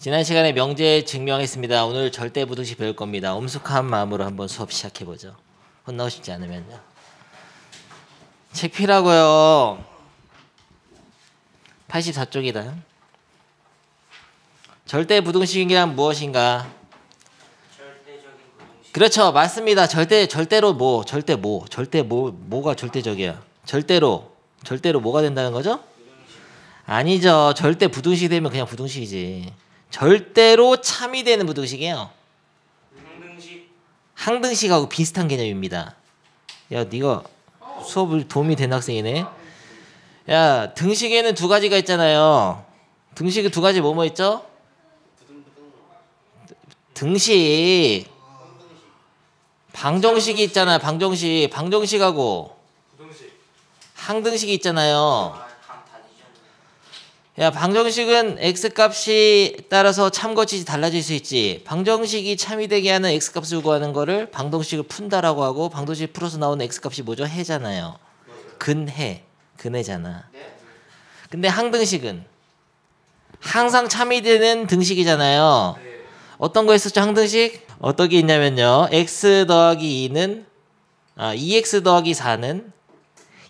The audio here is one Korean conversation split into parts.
지난 시간에 명제 증명했습니다. 오늘 절대부등식 배울 겁니다. 엄숙한 마음으로 한번 수업 시작해보죠. 혼나고 싶지 않으면요. 책 피라고요. 84쪽이다. 절대부등식이란 무엇인가? 절대적인 부등식. 그렇죠. 맞습니다. 절대로 뭐가 절대적이야? 절대로 뭐가 된다는 거죠? 부등식. 아니죠. 절대 부등식이 되면 그냥 부등식이지. 절대로 참이 되는 부등식이에요. 항등식. 항등식하고 비슷한 개념입니다. 야, 네가 수업을 도움이 된 학생이네. 야, 등식에는 두 가지가 있잖아요. 등식이 두 가지 뭐뭐 있죠? 등식. 방정식이 있잖아요. 방정식하고 부등식. 항등식이 있잖아요. 다 뒤졌네. 야, 방정식은 x값이 따라서 참거짓이 달라질 수 있지. 방정식이 참이 되게 하는 x값을 구하는 거를 방정식을 푼다라고 하고, 방정식 풀어서 나오는 x값이 뭐죠? 해잖아요. 근해잖아. 네. 근데 항등식은 항상 참이 되는 등식이잖아요. 네. 어떤 거 했었죠? 항등식? 어떤 게 있냐면요. x 더하기 2는 2x 더하기 4는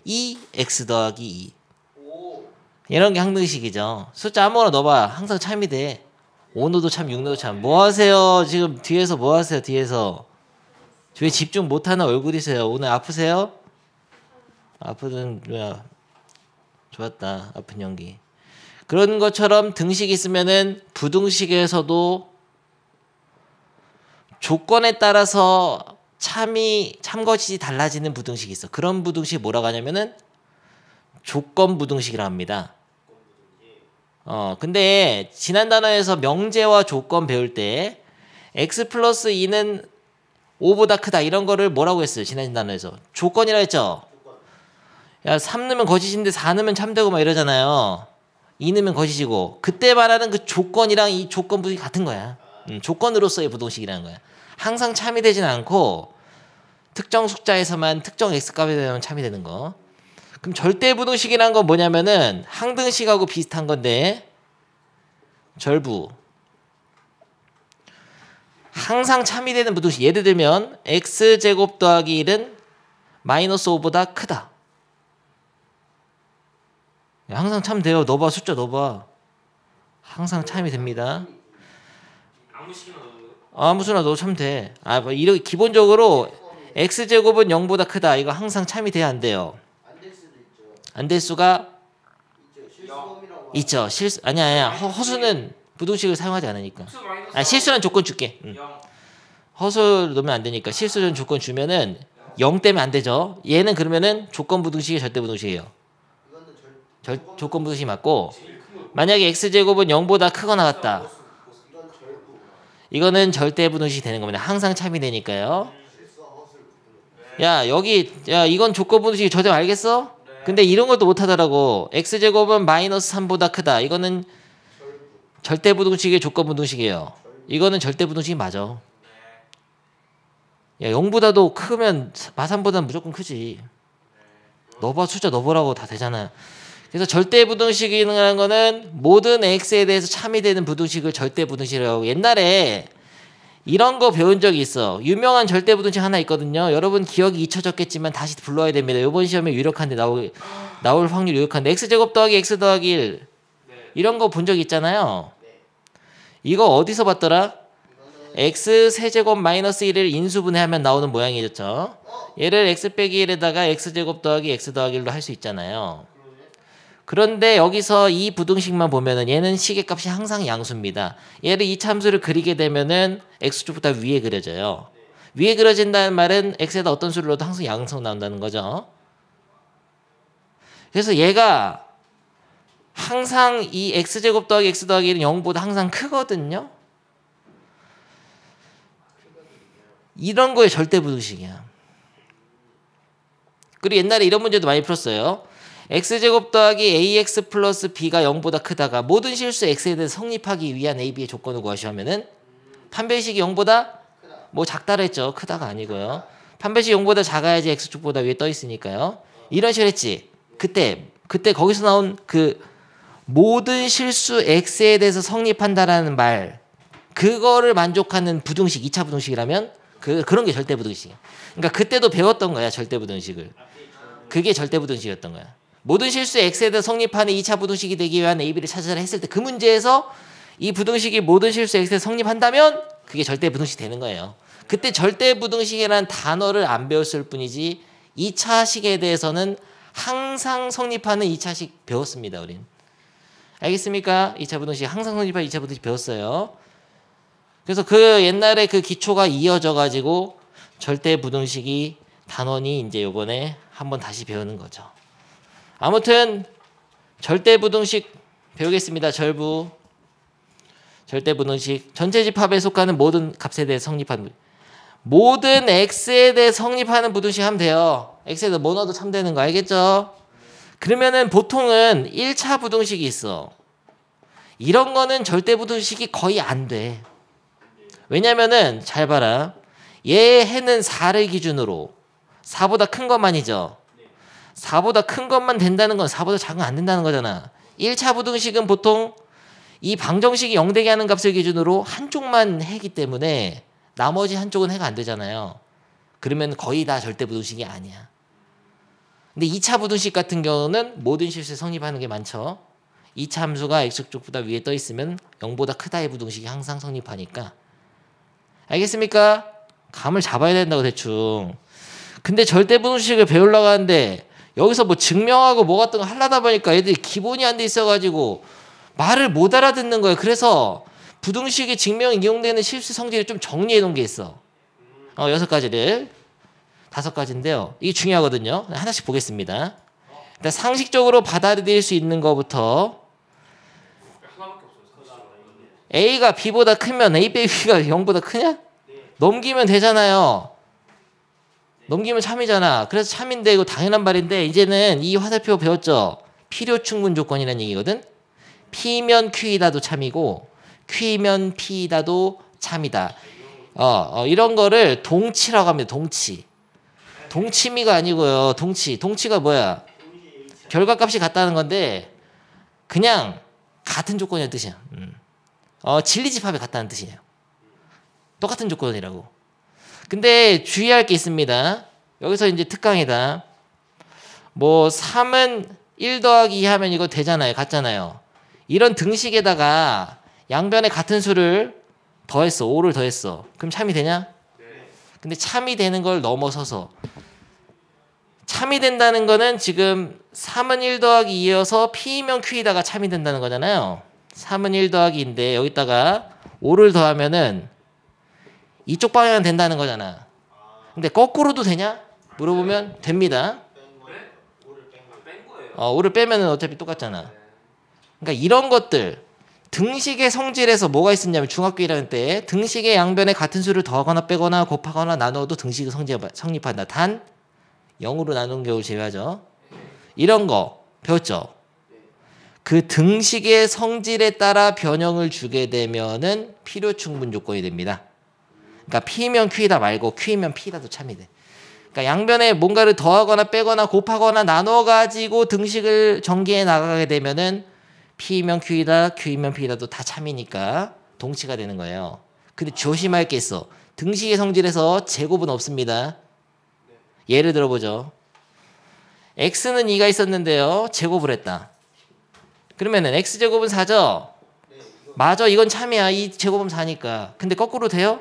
2x 더하기 2. 오. 이런 게 항등식이죠. 숫자 아무거나 넣어봐. 항상 참이 돼. 5노도 참, 6노도 참. 뭐 하세요? 지금 뒤에서 뭐 하세요? 뒤에서. 왜 집중 못하는 얼굴이세요? 오늘 아프세요? 아프든 뭐야. 좋았다. 아픈 연기. 그런 것처럼 등식이 있으면은 부등식에서도 조건에 따라서 참거짓이 달라지는 부등식이 있어. 그런 부등식이 뭐라고 하냐면은 조건 부등식이라 합니다. 근데 지난 단어에서 명제와 조건 배울 때 x 플러스 2는 5보다 크다 이런 거를 뭐라고 했어요? 지난 단어에서 조건이라 했죠. 야, 3 넣으면 거짓인데 4 넣으면 참되고 막 이러잖아요. 2 넣으면 거짓이고, 그때 말하는 그 조건이랑 이 조건 부등식이 같은 거야. 조건으로서의 부등식이라는 거야. 항상 참이 되진 않고 특정 숫자에서만 특정 x값에 대한 참이 되는 거. 그럼 절대부등식이라는 건 뭐냐면은 항등식하고 비슷한 건데, 절부 항상 참이 되는 부등식. 예를 들면 x제곱 더하기 1은 마이너스 5보다 크다. 항상 참 돼요. 넣어봐. 숫자 넣어봐. 항상 참이 됩니다. 아무 식이나 넣어도. 아무 수나 넣어도 참 돼. 뭐 이렇게 기본적으로 x제곱은 0보다 크다. 이거 항상 참이 돼야 안 돼요. 안 될 수도 있죠. 안 될 수가 실수범이라고 있죠. 아니야. 허수는 부등식을 사용하지 않으니까. 수 마이너스. 실수는 조건 줄게. 0. 허수 넣으면 안 되니까. 실수는 조건 주면은 0 때문에 안 되죠. 얘는 그러면은 조건 부등식이 절대 부등식이에요. 이거는 조건 부등식이 맞고, 제일 큰 거. 만약에 x제곱은 0보다 크거나 같다. 이건 절부. 이거는 절대 부등식이 되는 겁니다. 항상 참이 되니까요. 실수와 허수를 구분해. 야, 이건 조건 부등식이 저대 알겠어? 근데 이런 것도 못 하더라고. x제곱은 마이너스 3보다 크다. 이거는 절대 부등식의 조건 부등식이에요. 이거는 절대 부등식이 맞아. 야, 0보다도 크면 마3보다는 무조건 크지. 넣어봐. 숫자 넣어보라고 다 되잖아. 그래서 절대 부등식이라는 거는 모든 x에 대해서 참이 되는 부등식을 절대 부등식이라고 하고, 옛날에 이런 거 배운 적이 있어. 유명한 절대 부등식 하나 있거든요. 여러분 기억이 잊혀졌겠지만 다시 불러야 됩니다. 이번 시험에 유력한데 나올 확률이 유력한데, x제곱 더하기 x 더하기 1 이런 거 본 적 있잖아요. 이거 어디서 봤더라? x 세제곱 마이너스 1을 인수분해하면 나오는 모양이었죠. 얘를 x 빼기 1에다가 x제곱 더하기 x 더하기 1로 할 수 있잖아요. 그런데 여기서 이 부등식만 보면은 얘는 시계값이 항상 양수입니다. 얘를 이 참수를 그리게 되면은 x축보다 위에 그려져요. 위에 그려진다는 말은 x에다 어떤 수를 넣어도 항상 양수가 나온다는 거죠. 그래서 얘가 항상 이 x제곱 더하기 x 더하기 1은 0보다 항상 크거든요. 이런 거에 절대 부등식이야. 그리고 옛날에 이런 문제도 많이 풀었어요. x제곱 더하기 ax 플러스 b가 0보다 크다가 모든 실수 x에 대해 성립하기 위한 a, b의 조건을 구하시오 하면은 판별식이 0보다 뭐 작다라 했죠. 크다가 아니고요. 판별식이 0보다 작아야지 x축보다 위에 떠 있으니까요. 이런 식으로 했지. 그때 거기서 나온 그 모든 실수 x에 대해서 성립한다라는 말, 그거를 만족하는 부등식, 2차 부등식이라면 그런 게 절대 부등식이야. 그러니까 그때도 배웠던 거야, 절대 부등식을. 그게 절대 부등식이었던 거야. 모든 실수 x에 대해서 성립하는 2차 부등식이 되기 위한 ab를 찾아라 했을 때 그 문제에서 이 부등식이 모든 실수 x에 성립한다면 그게 절대 부등식이 되는 거예요. 그때 절대 부등식이라는 단어를 안 배웠을 뿐이지 2차식에 대해서는 항상 성립하는 2차식 배웠습니다. 우린. 알겠습니까? 2차 부등식 항상 성립하는 2차 부등식 배웠어요. 그래서 그 옛날에 그 기초가 이어져 가지고 절대 부등식이 단원이 이제 요번에 한번 다시 배우는 거죠. 아무튼 절대 부등식 배우겠습니다. 절부. 절대 부등식 전체 집합에 속하는 모든 값에 대해 성립하는 모든 x에 대해 성립하는 부등식 하면 돼요. x에 대해 뭐 넣어도 참 되는 거 알겠죠? 그러면은 보통은 1차 부등식이 있어. 이런 거는 절대 부등식이 거의 안 돼. 왜냐면은 잘 봐라. 얘 해는 4를 기준으로 4보다 큰 것만이죠. 4보다 큰 것만 된다는 건 4보다 작은 건 안 된다는 거잖아. 1차 부등식은 보통 이 방정식이 0되게 하는 값을 기준으로 한쪽만 해기 때문에 나머지 한쪽은 해가 안 되잖아요. 그러면 거의 다 절대 부등식이 아니야. 근데 2차 부등식 같은 경우는 모든 실수에 성립하는 게 많죠. 2차 함수가 x축보다 위에 떠 있으면 0보다 크다의 부등식이 항상 성립하니까. 알겠습니까? 감을 잡아야 된다고 대충. 근데 절대 부등식을 배우려고 하는데 여기서 뭐 증명하고 뭐 같은 거 하려다 보니까 애들이 기본이 안 돼 있어가지고 말을 못 알아듣는 거예요. 그래서 부등식의 증명에 이용되는 실수 성질을 좀 정리해 놓은 게 있어. 6가지를. 5가지인데요. 이게 중요하거든요. 하나씩 보겠습니다. 일단 상식적으로 받아들일 수 있는 것부터 A가 B보다 크면 A 빼기 B가 0보다 크냐? 넘기면 되잖아요. 넘기면 참이잖아. 그래서 참인데 이거 당연한 말인데 이제는 이 화살표 배웠죠? 필요 충분 조건이라는 얘기거든. P면 Q이다도 참이고 Q면 P이다도 참이다. 이런 거를 동치라고 합니다. 동치. 동치미가 아니고요. 동치. 동치가 뭐야? 결과값이 같다는 건데 그냥 같은 조건이라는 뜻이야. 진리집합이 같다는 뜻이에요. 똑같은 조건이라고. 근데 주의할 게 있습니다. 여기서 이제 특강이다. 뭐 3은 1 더하기 2 하면 이거 되잖아요. 같잖아요. 이런 등식에다가 양변에 같은 수를 더했어. 5를 더했어. 그럼 참이 되냐? 근데 참이 되는 걸 넘어서서 참이 된다는 거는 지금 3은 1 더하기 2여서 P면 Q이다가 참이 된다는 거잖아요. 3은 1 더하기 2인데 여기다가 5를 더하면은 이쪽 방향은 된다는 거잖아. 근데 거꾸로도 되냐? 물어보면 됩니다. 5를 빼면은 어차피 똑같잖아. 그러니까 이런 것들 등식의 성질에서 뭐가 있었냐면 중학교 1학년 때 등식의 양변에 같은 수를 더하거나 빼거나 곱하거나 나누어도 등식의 성질이 성립한다. 단 0으로 나눈 경우를 제외하죠. 이런 거 배웠죠. 그 등식의 성질에 따라 변형을 주게 되면은 필요 충분 조건이 됩니다. 그러니까 P면 Q이다 말고 Q면 P다도 참이 돼. 그러니까 양변에 뭔가를 더하거나 빼거나 곱하거나 나눠 가지고 등식을 전개해 나가게 되면은 P면 Q이다, Q면 P다도 다 참이니까 동치가 되는 거예요. 근데 조심할 게 있어. 등식의 성질에서 제곱은 없습니다. 예를 들어보죠. x는 2가 있었는데요. 제곱을 했다. 그러면은 x제곱은 4죠? 맞아. 이건 참이야. 이 제곱은 4니까. 근데 거꾸로 돼요?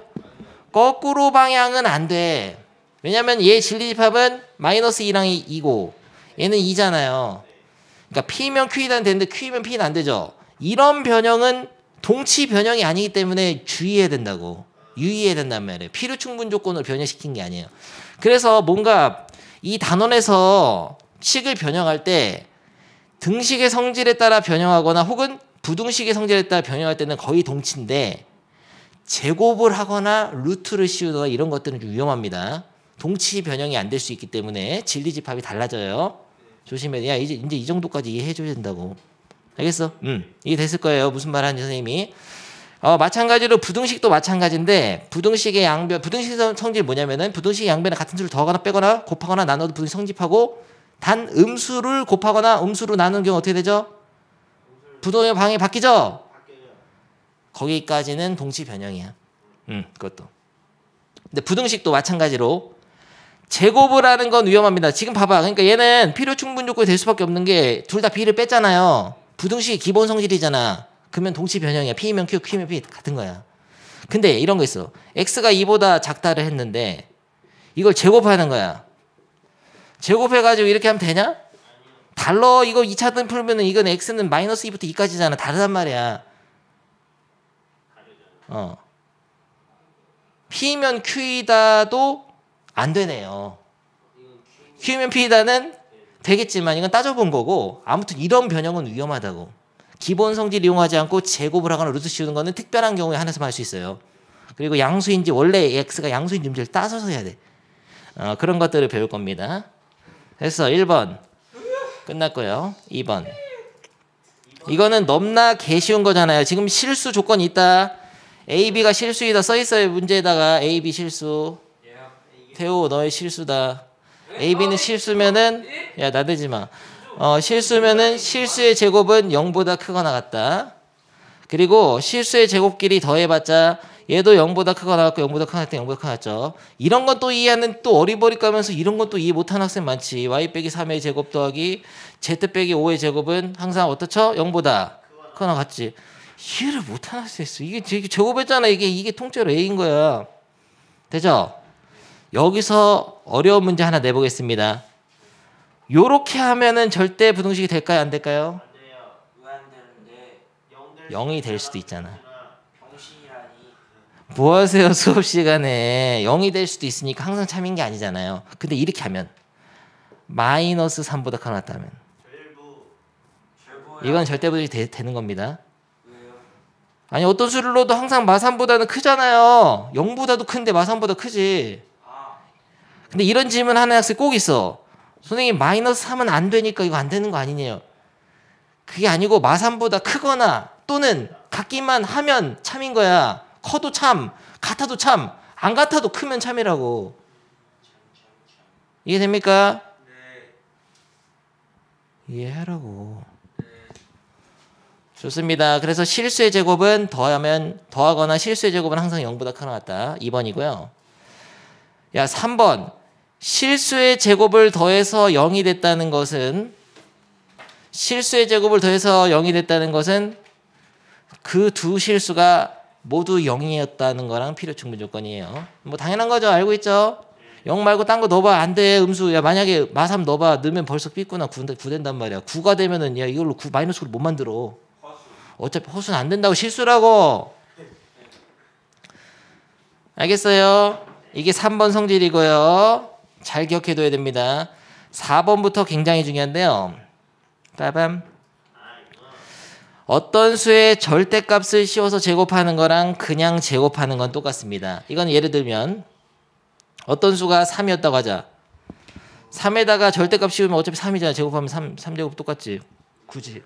거꾸로 방향은 안 돼. 왜냐면 얘 진리집합은 마이너스 2랑 2고 얘는 2잖아요. 그러니까 P면 Q이다는 되는데 Q면 P는 안 되죠. 이런 변형은 동치 변형이 아니기 때문에 주의해야 된다고. 유의해야 된단 말이에요. 필요 충분 조건을 변형시킨 게 아니에요. 그래서 뭔가 이 단원에서 식을 변형할 때 등식의 성질에 따라 변형하거나 혹은 부등식의 성질에 따라 변형할 때는 거의 동치인데 제곱을 하거나 루트를 씌우거나 이런 것들은 좀 위험합니다. 동치 변형이 안 될 수 있기 때문에 진리집합이 달라져요. 조심해. 야 이제 이 정도까지 이해해줘야 된다고. 알겠어? 이게 됐을 거예요. 무슨 말 하는지 선생님이. 마찬가지로 부등식도 마찬가지인데 부등식의 양변, 부등식의 성질이 뭐냐면은 부등식의 양변에 같은 수를 더하거나 빼거나 곱하거나 나눠도 부등식 성립하고 단 음수를 곱하거나 음수로 나누는 경우 어떻게 되죠? 부동의 방향이 바뀌죠? 바뀌어요. 거기까지는 동치 변형이야. 그것도. 근데 부등식도 마찬가지로 제곱을 하는 건 위험합니다. 지금 봐봐. 그러니까 얘는 필요 충분 조건이 될 수밖에 없는 게 둘 다 B를 뺐잖아요. 부등식이 기본 성질이잖아. 그러면 동치 변형이야. P면 Q, Q면 P 같은 거야. 근데 이런 거 있어. X가 2보다 작다를 했는데 이걸 제곱하는 거야. 제곱해가지고 이렇게 하면 되냐? 달러 이거 2차등 풀면은 이건 X는 마이너스 2부터 2까지잖아. 다르단 말이야. P면 Q이다도 안 되네요. Q면 P이다는 되겠지만 이건 따져본 거고 아무튼 이런 변형은 위험하다고. 기본 성질 이용하지 않고 제곱을 하거나 루트 씌우는 거는 특별한 경우에 한해서만 할 수 있어요. 그리고 양수인지 원래 X가 양수인지 문제를 따져서 해야 돼. 그런 것들을 배울 겁니다. 됐어. 1번 끝났고요. 2번 이거는 넘나 개쉬운 거잖아요. 지금 실수 조건이 있다. A, B가 실수이다 써있어요. 문제에다가 A, B 실수. 태호 너의 실수다. A, B는 실수면은 야 나대지 마. 실수면은 실수의 제곱은 0보다 크거나 같다. 그리고 실수의 제곱끼리 더해봤자 얘도 0보다 크거나 같고 0보다 크거나 같다. 0보다 크거나 같죠. 이런 건 또 이해하는 또 어리버리 까면서 이런 건 또 이해 못하는 학생 많지. Y 빼기 3의 제곱 더하기 Z 빼기 5의 제곱은 항상 어떻죠? 0보다 크거나 같지. 이해를 못하는 학생 있어. 이게 제곱했잖아. 이게 통째로 A인 거야. 되죠? 여기서 어려운 문제 하나 내보겠습니다. 요렇게 하면은 절대 부등식이 될까요? 안 될까요? 안 돼요. 왜 안 되는데? 0이 될 수도 있잖아. 병신이라니. 뭐 하세요? 수업 시간에 0이 될 수도 있으니까 항상 참인 게 아니잖아요. 근데 이렇게 하면 마이너스 3보다 크거나 같다면 절보야. 이건 절대 부등식이 되는 겁니다. 왜요? 아니 어떤 수를 넣어도 항상 마3보다는 크잖아요. 0보다도 큰데 마3보다 크지. 근데 이런 질문 하는 학생 꼭 있어. 선생님 마이너스 3은 안 되니까 이거 안 되는 거 아니냐요. 그게 아니고 마3보다 크거나 또는 같기만 하면 참인 거야. 커도 참, 같아도 참, 안 같아도 크면 참이라고. 이해됩니까? 네. 이해하라고. 좋습니다. 그래서 실수의 제곱은 더하거나 실수의 제곱은 항상 0보다 크거나 같다. 2번이고요. 야 3번 실수의 제곱을 더해서 0이 됐다는 것은 실수의 제곱을 더해서 0이 됐다는 것은 그 두 실수가 모두 0이었다는 거랑 필요 충분 조건이에요. 뭐 당연한 거죠. 알고 있죠? 0 말고 딴 거 넣어봐. 안 돼. 음수. 야 만약에 마3 넣어봐. 넣으면 벌써 삐꾸나 9된단 말이야. 9가 되면은 야 이걸로 9 마이너스 9를 못 만들어. 어차피 허수는 안 된다고 실수라고. 알겠어요? 이게 3번 성질이고요. 잘 기억해둬야 됩니다. 4번부터 굉장히 중요한데요. 빠밤. 어떤 수의 절대값을 씌워서 제곱하는 거랑 그냥 제곱하는 건 똑같습니다. 이건 예를 들면 어떤 수가 3이었다고 하자. 3에다가 절대값 씌우면 어차피 3이잖아. 제곱하면 3제곱 똑같지. 굳이.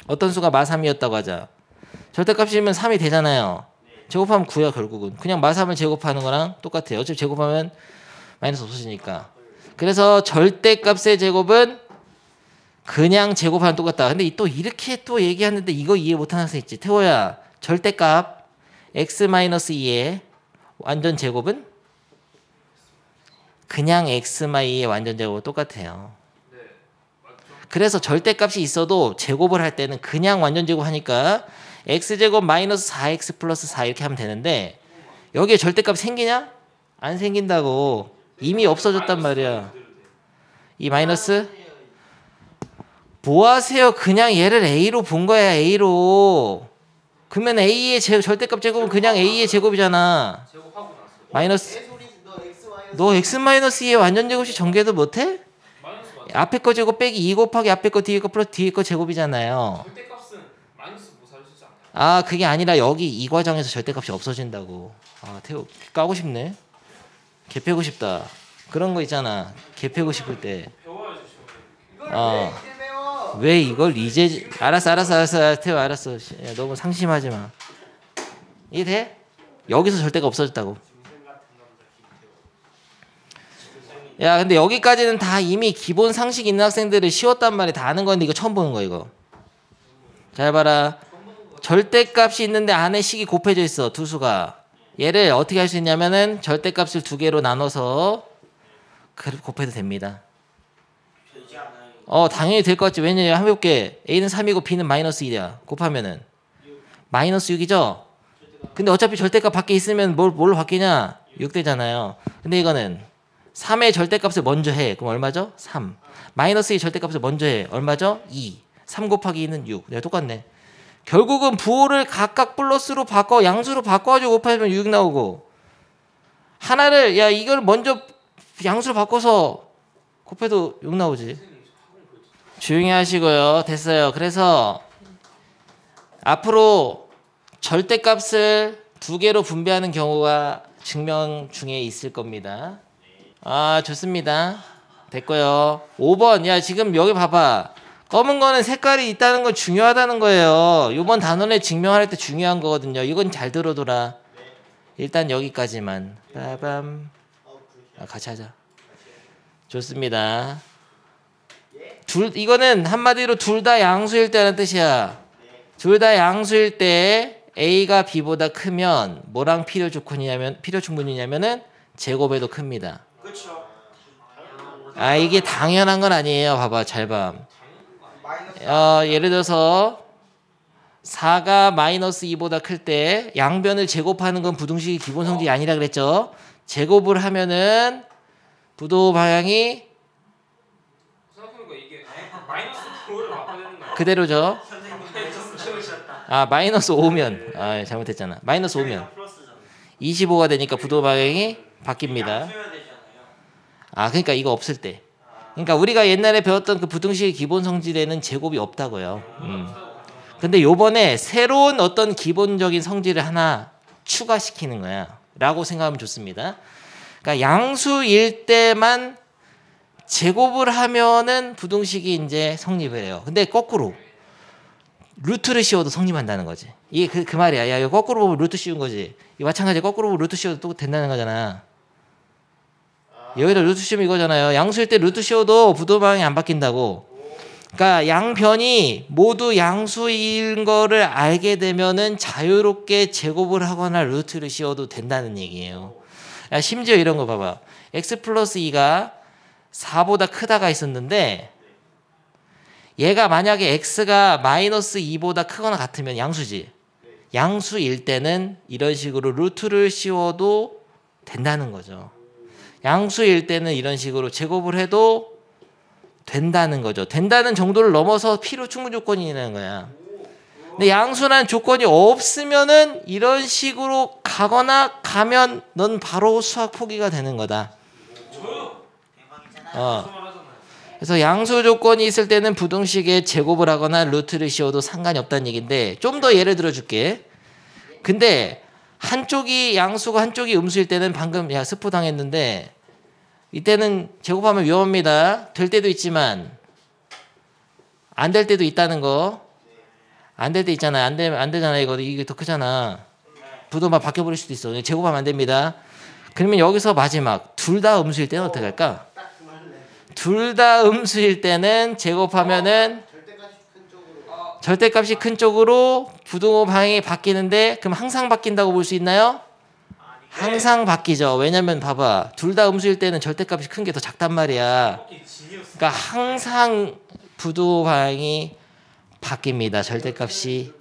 어떤 수가 마3이었다고 하자. 절대값 씌우면 3이 되잖아요. 제곱하면 9야 결국은. 그냥 마3을 제곱하는 거랑 똑같아요. 어차피 제곱하면 마이너스 없어지니까. 그래서 절대값의 제곱은 그냥 제곱하면 똑같다. 근데 또 이렇게 또 얘기하는데 이거 이해 못하는 학생 있지. 태호야 절대값 x-2의 완전 제곱은 그냥 x-2의 완전 제곱은 똑같아요. 그래서 절대값이 있어도 제곱을 할 때는 그냥 완전 제곱 하니까 x제곱 마이너스 4x 플러스 4 이렇게 하면 되는데 여기에 절대값 생기냐? 안 생긴다고. 이미 없어졌단 말이야. 이 마이너스 뭐 하세요? 그냥 얘를 A로 본 거야. A로. 그러면 A의 절대값 제곱은 그냥 A의 제곱이잖아. 제곱하고 났어. 마이너스 개소리 너 x-2의 완전 제곱식 전개도 못해? 마이너스 맞죠? 앞에 거 제곱 빼기 2 곱하기 앞에 거 뒤에 거 플러스 뒤에 거 제곱이잖아요. 절대값은 마이너스 뭐 사주지 않나요? 아 그게 아니라 여기 이 과정에서 절대값이 없어진다고. 아 태호 까고 싶네. 개 패고 싶다. 그런 거 있잖아. 개 패고 싶을 때. 배워야지 시험에. 이걸 왜 이제 배워? 왜 이걸 이제 알았어 태호 알았어. 야, 너무 상심하지 마. 이해돼? 여기서 절대가 없어졌다고. 짐승 같은 남자 김태호. 야 근데 여기까지는 다 이미 기본 상식 있는 학생들을 쉬웠단 말이 다 아는 건데 이거 처음 보는 거 이거. 잘 봐라. 절대값이 있는데 안에 식이 곱해져 있어. 두 수가. 얘를 어떻게 할 수 있냐면은 절대값을 두 개로 나눠서 곱해도 됩니다. 되지 않아요. 당연히 될 것 같지. 왜냐면 한번 해볼게. A는 3이고 B는 마이너스 1이야. 곱하면은 마이너스 6이죠. 근데 어차피 절대값 밖에 있으면 뭘로 바뀌냐? 6 되잖아요. 근데 이거는 3의 절대값을 먼저 해. 그럼 얼마죠? 3. 마이너스 2의 절대값을 먼저 해. 얼마죠? 2. 3 곱하기 2는 6. 내가 똑같네. 결국은 부호를 각각 플러스로 바꿔 양수로 바꿔가지고 곱하면 6 나오고, 하나를 이걸 먼저 양수로 바꿔서 곱해도 6 나오지. 조용히 하시고요. 됐어요. 그래서 앞으로 절대값을 두 개로 분배하는 경우가 증명 중에 있을 겁니다. 좋습니다. 됐고요. 5번. 지금 여기 봐봐. 검은 거는 색깔이 있다는 건 중요하다는 거예요. 이번 단원에 증명할 때 중요한 거거든요. 이건 잘 들어둬라. 일단 여기까지만. 빠밤. 같이 하자. 좋습니다. 이거는 한마디로 둘 다 양수일 때라는 뜻이야. 둘 다 양수일 때 A가 B보다 크면 뭐랑 필요 충분이냐면은 제곱에도 큽니다. 그렇죠. 이게 당연한 건 아니에요. 봐봐, 잘 봐. 예를 들어서 4가 마이너스 2보다 클 때 양변을 제곱하는 건 부등식이 기본 성질이 아니라 그랬죠. 제곱을 하면은 부도 방향이 생각해보니까 이게 마이너스 9를 바꿔야 되는 거야. 그대로죠. 선생님 채우셨다. 마이너스 5면 잘못했잖아. 마이너스 5면 플러스잖아요. 25가 되니까 부도 방향이 바뀝니다. 양수여야 되잖아요. 그러니까 이거 없을 때. 그러니까 우리가 옛날에 배웠던 그 부등식의 기본 성질에는 제곱이 없다고요. 근데 요번에 새로운 어떤 기본적인 성질을 하나 추가시키는 거야. 라고 생각하면 좋습니다. 그러니까 양수일 때만 제곱을 하면은 부등식이 이제 성립을 해요. 근데 거꾸로 루트를 씌워도 성립한다는 거지. 이게 그 말이야. 이거 거꾸로 보면 루트 씌운 거지. 이 마찬가지 거꾸로 보면 루트 씌워도 또 된다는 거잖아. 여기다 루트 씌우면 이거잖아요. 양수일 때 루트 씌워도 부도 방향이 안 바뀐다고. 그러니까 양변이 모두 양수인 거를 알게 되면은 자유롭게 제곱을 하거나 루트를 씌워도 된다는 얘기예요. 심지어 이런 거 봐봐. x 플러스 2가 4보다 크다가 있었는데 얘가 만약에 x가 마이너스 2보다 크거나 같으면 양수지. 양수일 때는 이런 식으로 루트를 씌워도 된다는 거죠. 양수일 때는 이런 식으로 제곱을 해도 된다는 거죠. 된다는 정도를 넘어서 필요 충분 조건이라는 거야. 근데 양수란 조건이 없으면은 이런 식으로 가면 넌 바로 수학 포기가 되는 거다. 저요. 대박이잖아. 그래서 양수 조건이 있을 때는 부등식에 제곱을 하거나 루트를 씌워도 상관이 없다는 얘기인데, 좀 더 예를 들어 줄게. 근데 한쪽이 양수고 한쪽이 음수일 때는 방금 스포 당했는데, 이때는 제곱하면 위험합니다. 될 때도 있지만 안 될 때도 있다는 거. 안 될 때 있잖아요. 안 되잖아. 이게 더 크잖아. 부도 막 바뀌어버릴 수도 있어. 제곱하면 안 됩니다. 그러면 여기서 마지막 둘 다 음수일 때는 어떻게 할까? 둘 다 음수일 때는 제곱하면은 절대값이 큰 쪽으로 부도 방향이 바뀌는데, 그럼 항상 바뀐다고 볼 수 있나요? 항상 바뀌죠. 왜냐면 봐봐, 둘 다 음수일 때는 절대값이 큰 게 더 작단 말이야. 그러니까 항상 부도 방향이 바뀝니다. 절대값이.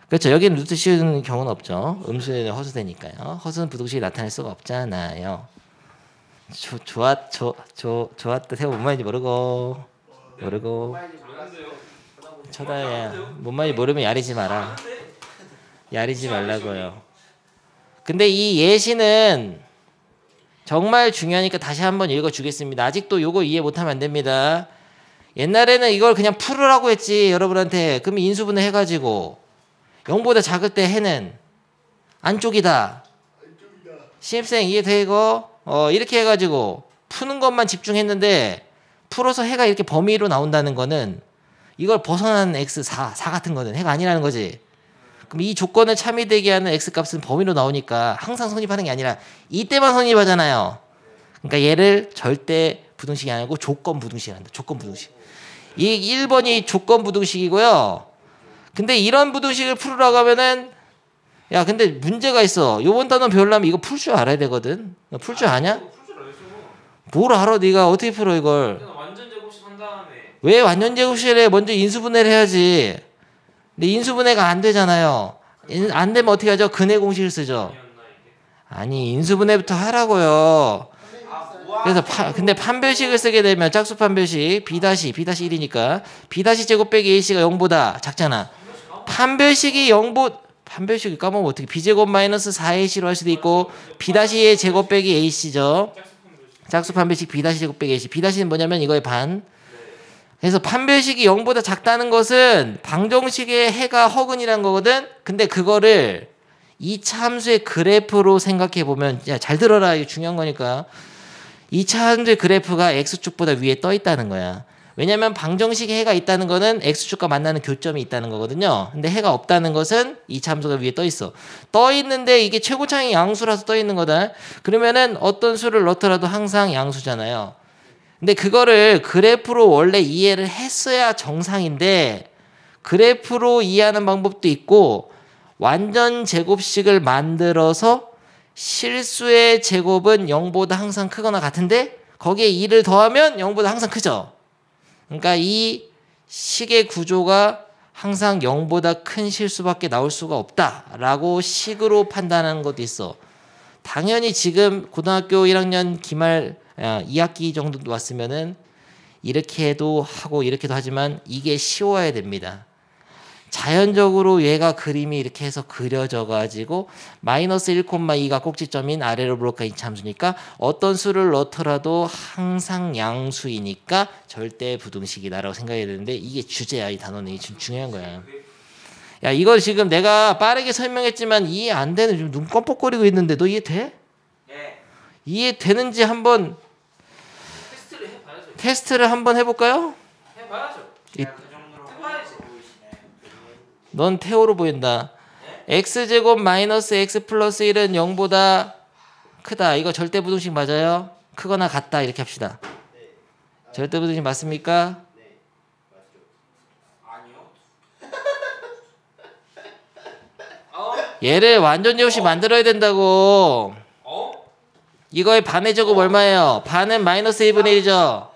그렇죠. 여기는 루트 씌우는 경우는 없죠. 음수에는 허수되니까요. 허수는 부등식이 나타낼 수가 없잖아요. 좋았다. 세워 뭔 말인지 모르고 쳐다야. 뭔 말인지 모르면 야리지 마라. 야리지 말라고요. 근데 이 예시는 정말 중요하니까 다시 한번 읽어주겠습니다. 아직도 요거 이해 못하면 안 됩니다. 옛날에는 이걸 그냥 풀으라고 했지, 여러분한테. 그러면 인수분해 해가지고 0보다 작을 때 해는 안쪽이다. 신입생 이해되고 이렇게 해가지고 푸는 것만 집중했는데, 풀어서 해가 이렇게 범위로 나온다는 거는 이걸 벗어나는 x 4 같은 거는 해가 아니라는 거지. 그럼 이 조건을 참이되게 하는 x값은 범위로 나오니까 항상 성립하는 게 아니라 이때만 성립하잖아요. 그러니까 얘를 절대 부등식이 아니고 조건 부등식이란다. 조건 부등식. 이 1번이 조건 부등식이고요. 근데 이런 부등식을 풀으라고 하면은 야 근데 문제가 있어. 요번 단원 배우려면 이거 풀 줄 알아야 되거든. 너 풀 줄 아냐? 풀줄 알았어. 뭘 알아? 네가 어떻게 풀어 이걸? 그냥 완전 제곱식 한 다음에 왜 완전 제곱식을 먼저 인수분해를 해야지. 근데 인수분해가 안 되잖아요. 안 되면 어떻게 하죠? 근해 공식을 쓰죠. 아니었나 이게? 아니 인수분해부터 하라고요. 그래서 근데 판별식을 쓰게 되면 짝수 판별식 B-1이니까 B- 제곱 빼기 A씨가 0보다 작잖아. 판별식이 까먹으면 어떻게 B제곱 마이너스 4A씨로 할 수도 있고 B-의 제곱 빼기 A씨죠. 짝수 판별식 B-제곱 빼기 A씨. B-는 뭐냐면 이거의 반. 그래서 판별식이 0보다 작다는 것은 방정식의 해가 허근이란 거거든. 근데 그거를 이 함수의 그래프로 생각해 보면 잘 들어라. 이게 중요한 거니까. 이 함수의 그래프가 x축보다 위에 떠 있다는 거야. 왜냐면 방정식의 해가 있다는 거는 x축과 만나는 교점이 있다는 거거든요. 근데 해가 없다는 것은 이 함수가 위에 떠 있어. 떠 있는데 이게 최고차항이 양수라서 떠 있는 거다. 그러면은 어떤 수를 넣더라도 항상 양수잖아요. 근데 그거를 그래프로 원래 이해를 했어야 정상인데 그래프로 이해하는 방법도 있고 완전 제곱식을 만들어서 실수의 제곱은 0보다 항상 크거나 같은데 거기에 2를 더하면 0보다 항상 크죠. 그러니까 이 식의 구조가 항상 0보다 큰 실수밖에 나올 수가 없다라고 식으로 판단하는 것도 있어. 당연히 지금 고등학교 1학년 기말 2학기 정도 왔으면은 이렇게도 하고 이렇게도 하지만 이게 쉬워야 됩니다. 자연적으로 얘가 그림이 이렇게 해서 그려져 가지고 마이너스 1,2가 꼭지점인 아래로 블록한 이차함수니까 어떤 수를 넣더라도 항상 양수이니까 절대 부등식이다라고 생각해야 되는데 이게 주제야. 이 단원이 지금 중요한 거야. 야 이거 지금 내가 빠르게 설명했지만 이해 안 되는 지금 눈 껌뻑거리고 있는데 너 이해돼? 네. 이해되는지 한번 테스트를 해봐야죠. 테스트를 한번 해볼까요? 해봐야죠. 제가 그 정도로 해봐야지. 보이시네. 넌 태호로 보인다. x제곱 마이너스 x 플러스 1은 0보다 크다. 이거 절대 부등식 맞아요? 크거나 같다 이렇게 합시다. 절대 부등식 맞습니까? 아니요. 얘를 완전 제곱식 만들어야 된다고. 이거의 반의 제곱 얼마예요? 반은 마이너스 1분의 1이죠.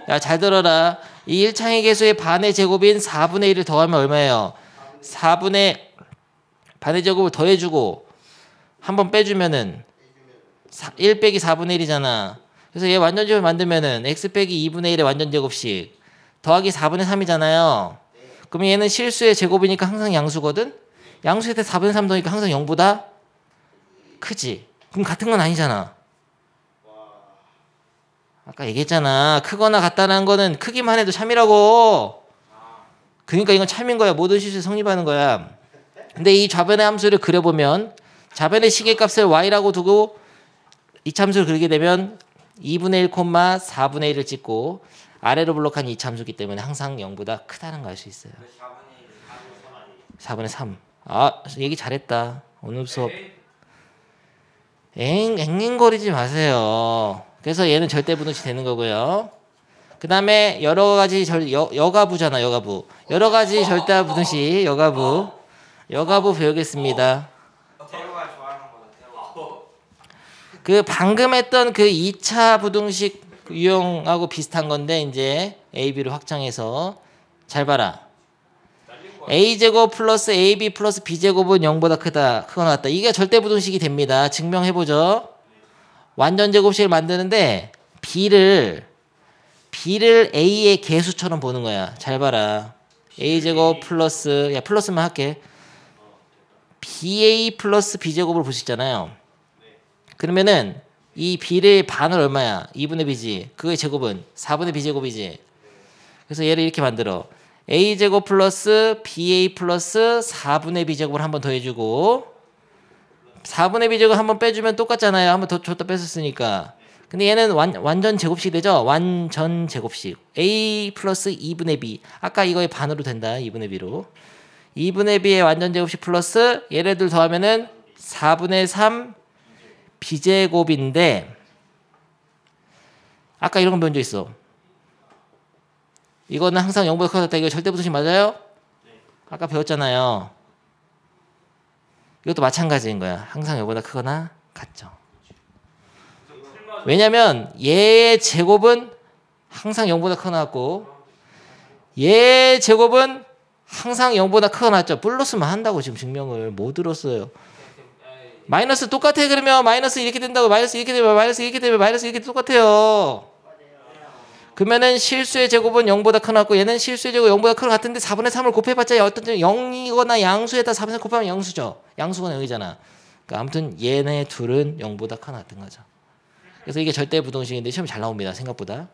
야 잘 들어라. 이 1창의 개수의 반의 제곱인 4분의 1을 더하면 얼마예요? 4분의 반의 제곱을 더해주고 한 번 빼주면은 1 빼기 4분의 1이잖아. 그래서 얘 완전 제곱을 만들면은 x 빼기 2분의 1의 완전 제곱식 더하기 4분의 3이잖아요. 그럼 얘는 실수의 제곱이니까 항상 양수거든? 양수에 대 4분의 3 더하니까 항상 0보다 크지. 그럼 같은 건 아니잖아. 아까 얘기했잖아. 크거나 같다는 거는 크기만 해도 참이라고. 그러니까 이건 참인 거야. 모든 실수에 성립하는 거야. 근데 이 좌변의 함수를 그려보면 좌변의 시계값을 y라고 두고 이참수를 그리게 되면 2분의 1, 4분의 1을 찍고 아래로 블록한 이참수기 때문에 항상 0보다 크다는 걸 알 수 있어요. 4분의 3. 아 얘기 잘했다. 오늘 수업 앵앵거리지 마세요. 그래서 얘는 절대 부등식 되는 거고요. 그 다음에 여러 가지 여가부잖아. 여가부. 여러 가지 절대 부등식 여가부 배우겠습니다. 태호가 좋아하는 거다. 태호. 그 방금 했던 그 2차 부등식 유형하고 비슷한 건데 이제 A, B를 확장해서 잘 봐라. A제곱 플러스 AB 플러스 B제곱은 0보다 크거나 같다. 이게 절대 부등식이 됩니다. 증명해보죠. 완전 제곱식을 만드는데 B를 A의 개수처럼 보는 거야. 잘 봐라. A제곱 플러스 플러스만 할게. BA 플러스 B제곱을 볼 수 있잖아요. 그러면은 이 B의 반을 얼마야? 2분의 B지. 그거의 제곱은 4분의 B제곱이지. 그래서 얘를 이렇게 만들어. A제곱 플러스 BA 플러스 4분의 B제곱을 한 번 더해주고 4분의 B제곱 한 번 빼주면 똑같잖아요. 한 번 더 줬다 뺐었으니까. 근데 얘는 완전 제곱식이 되죠. 완전 제곱식. A 플러스 2분의 B. 아까 이거의 반으로 된다. 2분의 B로. 2분의 B의 완전 제곱식 플러스 얘네들 더하면은 4분의 3 B제곱인데 아까 이런 거 배운 적 있어. 이거는 항상 0보다 크다. 이거 절대 부등식 맞아요? 아까 배웠잖아요. 이것도 마찬가지인 거야. 항상 0보다 크거나 같죠. 왜냐면 얘의 제곱은 항상 0보다 크거나 같고 얘의 제곱은 항상 0보다 크거나 같죠. 플러스만 한다고 지금 증명을 못 들었어요. 마이너스 똑같아. 그러면 마이너스 이렇게 된다고 마이너스 이렇게 되면 마이너스 이렇게 되면 마이너스 이렇게 똑같아요. 그러면은 실수의 제곱은 0보다 크거나 같고 얘는 실수의 제곱 0보다 크거나 같은데 4분의 3을 곱해봤자 어떤 0이거나 양수에다 4분의 3 곱하면 양수죠. 양수가 0이잖아. 그러니까 아무튼 얘네 둘은 0보다 크거나 같은 거죠. 그래서 이게 절대 부동식인데 시험이 잘 나옵니다. 생각보다. 아니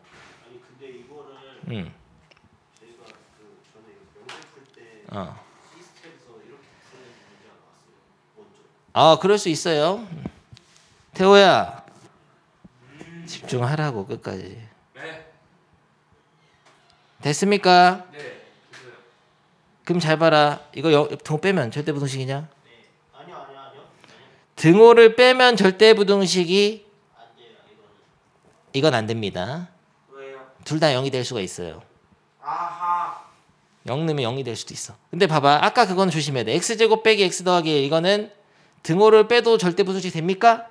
근데 이거를 저희가 그 전에 영상 풀때 시스템에서 이렇게 쓰는 문제 안 나왔어요. 먼저. 아, 그럴 수 있어요. 태호야, 집중하라고 끝까지. 네. 됐습니까? 네. 됐어요. 그럼 잘 봐라. 이거 등호 빼면 절대 부동식이냐? 네. 아니요. 등호를 빼면 절대 부동식이 안 돼요. 이거는. 이건 안 됩니다. 왜요? 둘 다 0이 될 수가 있어요. 아하. 0 넣으면 0이 될 수도 있어. 근데 봐봐. 아까 그건 조심해야 돼. x제곱 빼기 x 더하기 이거는 등호를 빼도 절대 부동식 됩니까?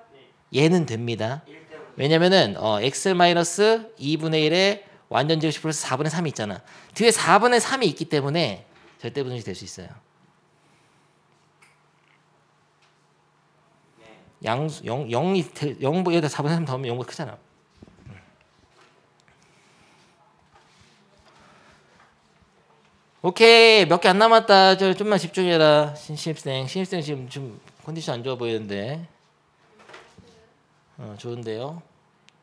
얘는 됩니다. 1대5. 왜냐면은 x 마이너스 2분의 1에 완전 제곱식 플러스 4분의 3이 있잖아. 뒤에 4분의 3이 있기 때문에 절대 부동식이 될 수 있어요. 네. 양수 0이 0보다 4분의 3 더하면 0보다 크잖아. 오케이, 몇 개 안 남았다. 좀만 집중해라. 신입생 지금 좀 컨디션 안 좋아 보이는데. 좋은데요.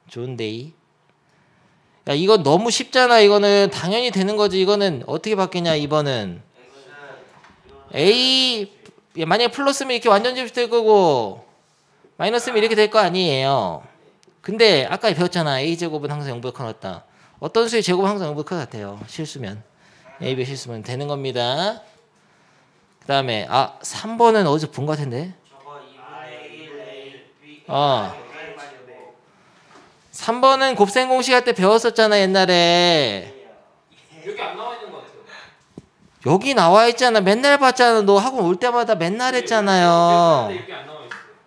좋은데이. 야, 이건 너무 쉽잖아. 이거는 당연히 되는 거지. 이거는 어떻게 바뀌냐? 2번은 A 만약에 플러스면 이렇게 완전 제곱식 될 거고 마이너스면 이렇게 될 거 아니에요. 근데 아까 배웠잖아. A 제곱은 항상 0보다 크다. 어떤 수의 제곱은 항상 0보다 크다 같아요. 실수면 A, B 실수면 되는 겁니다. 그 다음에 3번은 어디서 본 것 같은데. 저거 2분의 1 A, B. 3번은 곱셈 공식 할 때 배웠었잖아. 옛날에. 여기 안 나와 있는 것 같아요. 여기 나와 있잖아. 맨날 봤잖아. 너 학원 올 때마다 맨날 했잖아요. 여기 안 나와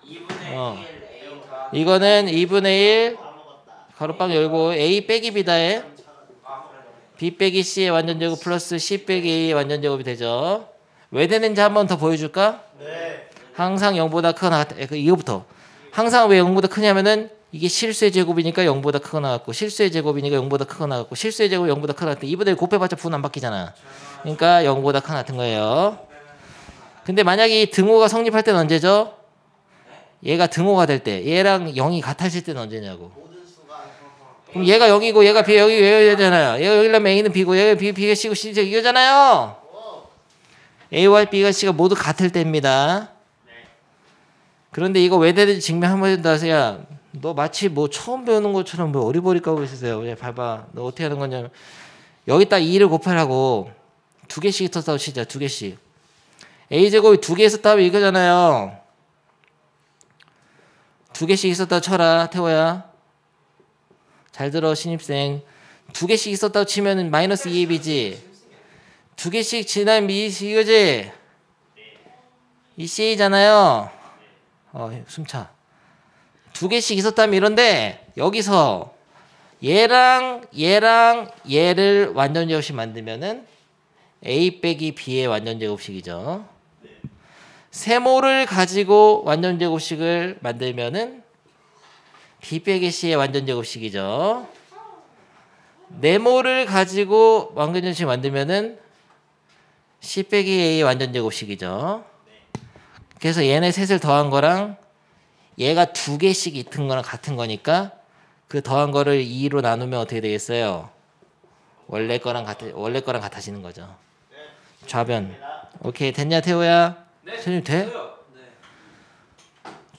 있어요. 2분의 1 A 더하기. 이거는 2분의 1 다 먹었다. 가로빵 열고 A 빼기 B다에 아, 그래. B 빼기 C의 완전 제곱 플러스 C 빼기 A의 완전 제곱이 되죠. 왜 되는지 한번 더 보여줄까? 네. 항상 0보다 크거나 같다. 이거부터. 항상 왜 0보다 크냐면은 이게 실수의 제곱이니까 0보다 크거나 같고 실수의 제곱이니까 0보다 크거나 같고 실수의 제곱이 0보다 크거나 같다. 2분의 1 곱해봤자 부는 안 바뀌잖아. 그러니까 0보다 크거나 같은 거예요. 근데 만약에 이 등호가 성립할 때는 언제죠? 얘가 등호가 될 때. 얘랑 0이 같아질 때는 언제냐고. 모든 수가 그럼 얘가 0이고 얘가 B 여기 여기잖아요. 얘가 여기라면 A는 B고 얘가 B가 C고 C가 이거잖아요. A와 B가 C가 모두 같을 때입니다. 그런데 이거 왜 되는지 증명 한번 해준다세요. 너 마치 뭐 처음 배우는 것처럼 뭐 어리버리 까고 있으세요. 그냥 봐봐. 너 어떻게 하는 거냐면 여기다 2를 곱하라고 두 개씩 있었다고 치자. 두 개씩. A제곱이 두 개 있었다면 이거잖아요. 두 개씩 있었다고 쳐라. 태호야. 잘 들어 신입생. 두 개씩 있었다고 치면 마이너스 2ab이지. 두 개씩 지나면 이거지. 이 C잖아요. 숨차. 두 개씩 있었다면 이런데 여기서 얘랑 얘를 완전 제곱식 만들면은 A 빼기 B의 완전 제곱식이죠. 세모를 가지고 완전 제곱식을 만들면은 B 빼기 C의 완전 제곱식이죠. 네모를 가지고 완전 제곱식 만들면은 C 빼기 A의 완전 제곱식이죠. 그래서 얘네 셋을 더한 거랑 얘가 두 개씩 있는 거랑 같은 거니까 그 더한 거를 2로 나누면 어떻게 되겠어요? 원래 거랑 같아지는 거죠. 좌변. 오케이, 됐냐 태호야? 네. 선생님 돼? 됐어요. 네.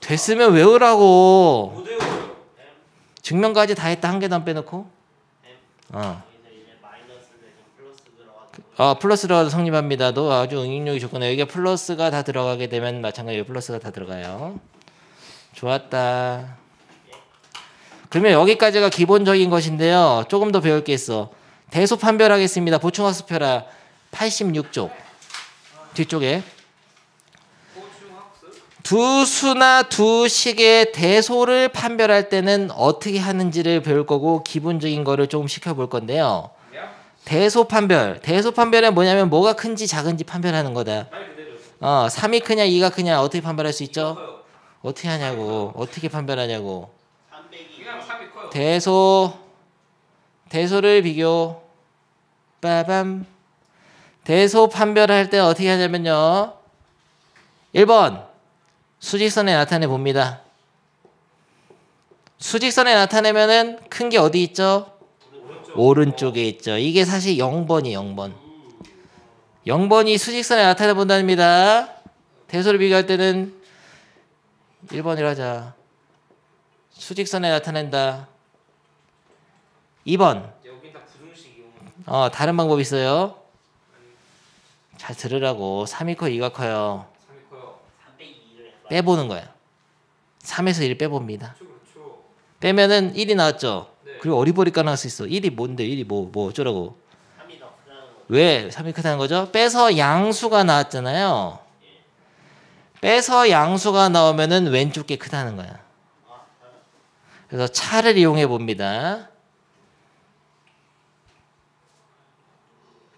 됐으면 외우라고. 못 외워요. 증명까지 다 했다. 한 개도 안 빼놓고. 여기서 이제 마이너스 내지 플러스 들어가지고 플러스 들어가도 성립합니다. 너 아주 응용력이 좋구나. 여기가 플러스가 다 들어가게 되면 마찬가지로 플러스가 다 들어가요. 좋았다. 그러면 여기까지가 기본적인 것인데요. 조금 더 배울 게 있어. 대소 판별하겠습니다. 보충학습표라 86쪽. 뒤쪽에 고중학습? 두 수나 두 식의 대소를 판별할 때는 어떻게 하는지를 배울 거고 기본적인 거를 조금 시켜볼 건데요. 야? 대소 판별. 대소 판별은 뭐냐면 뭐가 큰지 작은지 판별하는 거다. 말 그대로. 3이 크냐 2가 크냐 어떻게 판별할 수 있죠? 커요. 어떻게 하냐고. 어떻게 판별하냐고. 300이 그냥 3이 커요. 대소를 비교. 빠밤. 대소 판별할 때 어떻게 하냐면요. 1번 수직선에 나타내 봅니다. 수직선에 나타내면은 큰 게 어디 있죠? 오른쪽에 있죠. 이게 사실 0번이 0번. 0번이 수직선에 나타내 본답니다. 대소를 비교할 때는 1번이라 하자. 수직선에 나타낸다. 2번. 여긴 다 부등식 이용. 다른 방법이 있어요. 잘 들으라고. 3이 커 2가 커요. 3이 커요. 302를 해봐. 빼보는 거야. 3에서 1 빼봅니다. 그렇죠, 그렇죠. 빼면은 1이 나왔죠. 네. 그리고 어리버리가 나올 수 있어. 1이 뭔데? 1이 뭐 어쩌라고. 3이 더 크다는 거. 왜 3이 크다는 거죠? 빼서 양수가 나왔잖아요. 빼서 양수가 나오면은 왼쪽 게 크다는 거야. 그래서 차를 이용해 봅니다.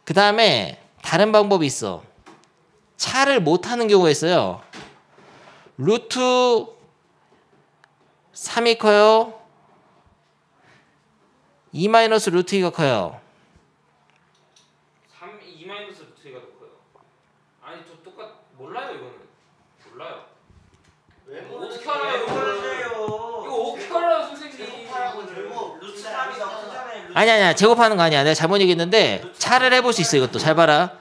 그 다음에 다른 방법이 있어. 차를 못하는 경우가 있어요. 루트 3이 커요. 2 마이너스 루트 2가 커요. 2 마이너스 루트 2가 더 커요. 아니 저 몰라요 이거는. 몰라요. 왜 어떻게 알아요, 이거를? 이거 어떻게 알아요 선생님? 제곱하라고 들고 루트 3이 더 크잖아요. 루트 아니야 제곱하는 거 아니야. 내가 잘못 얘기했는데 차를 해볼 수 있어. 이것도 잘 봐라.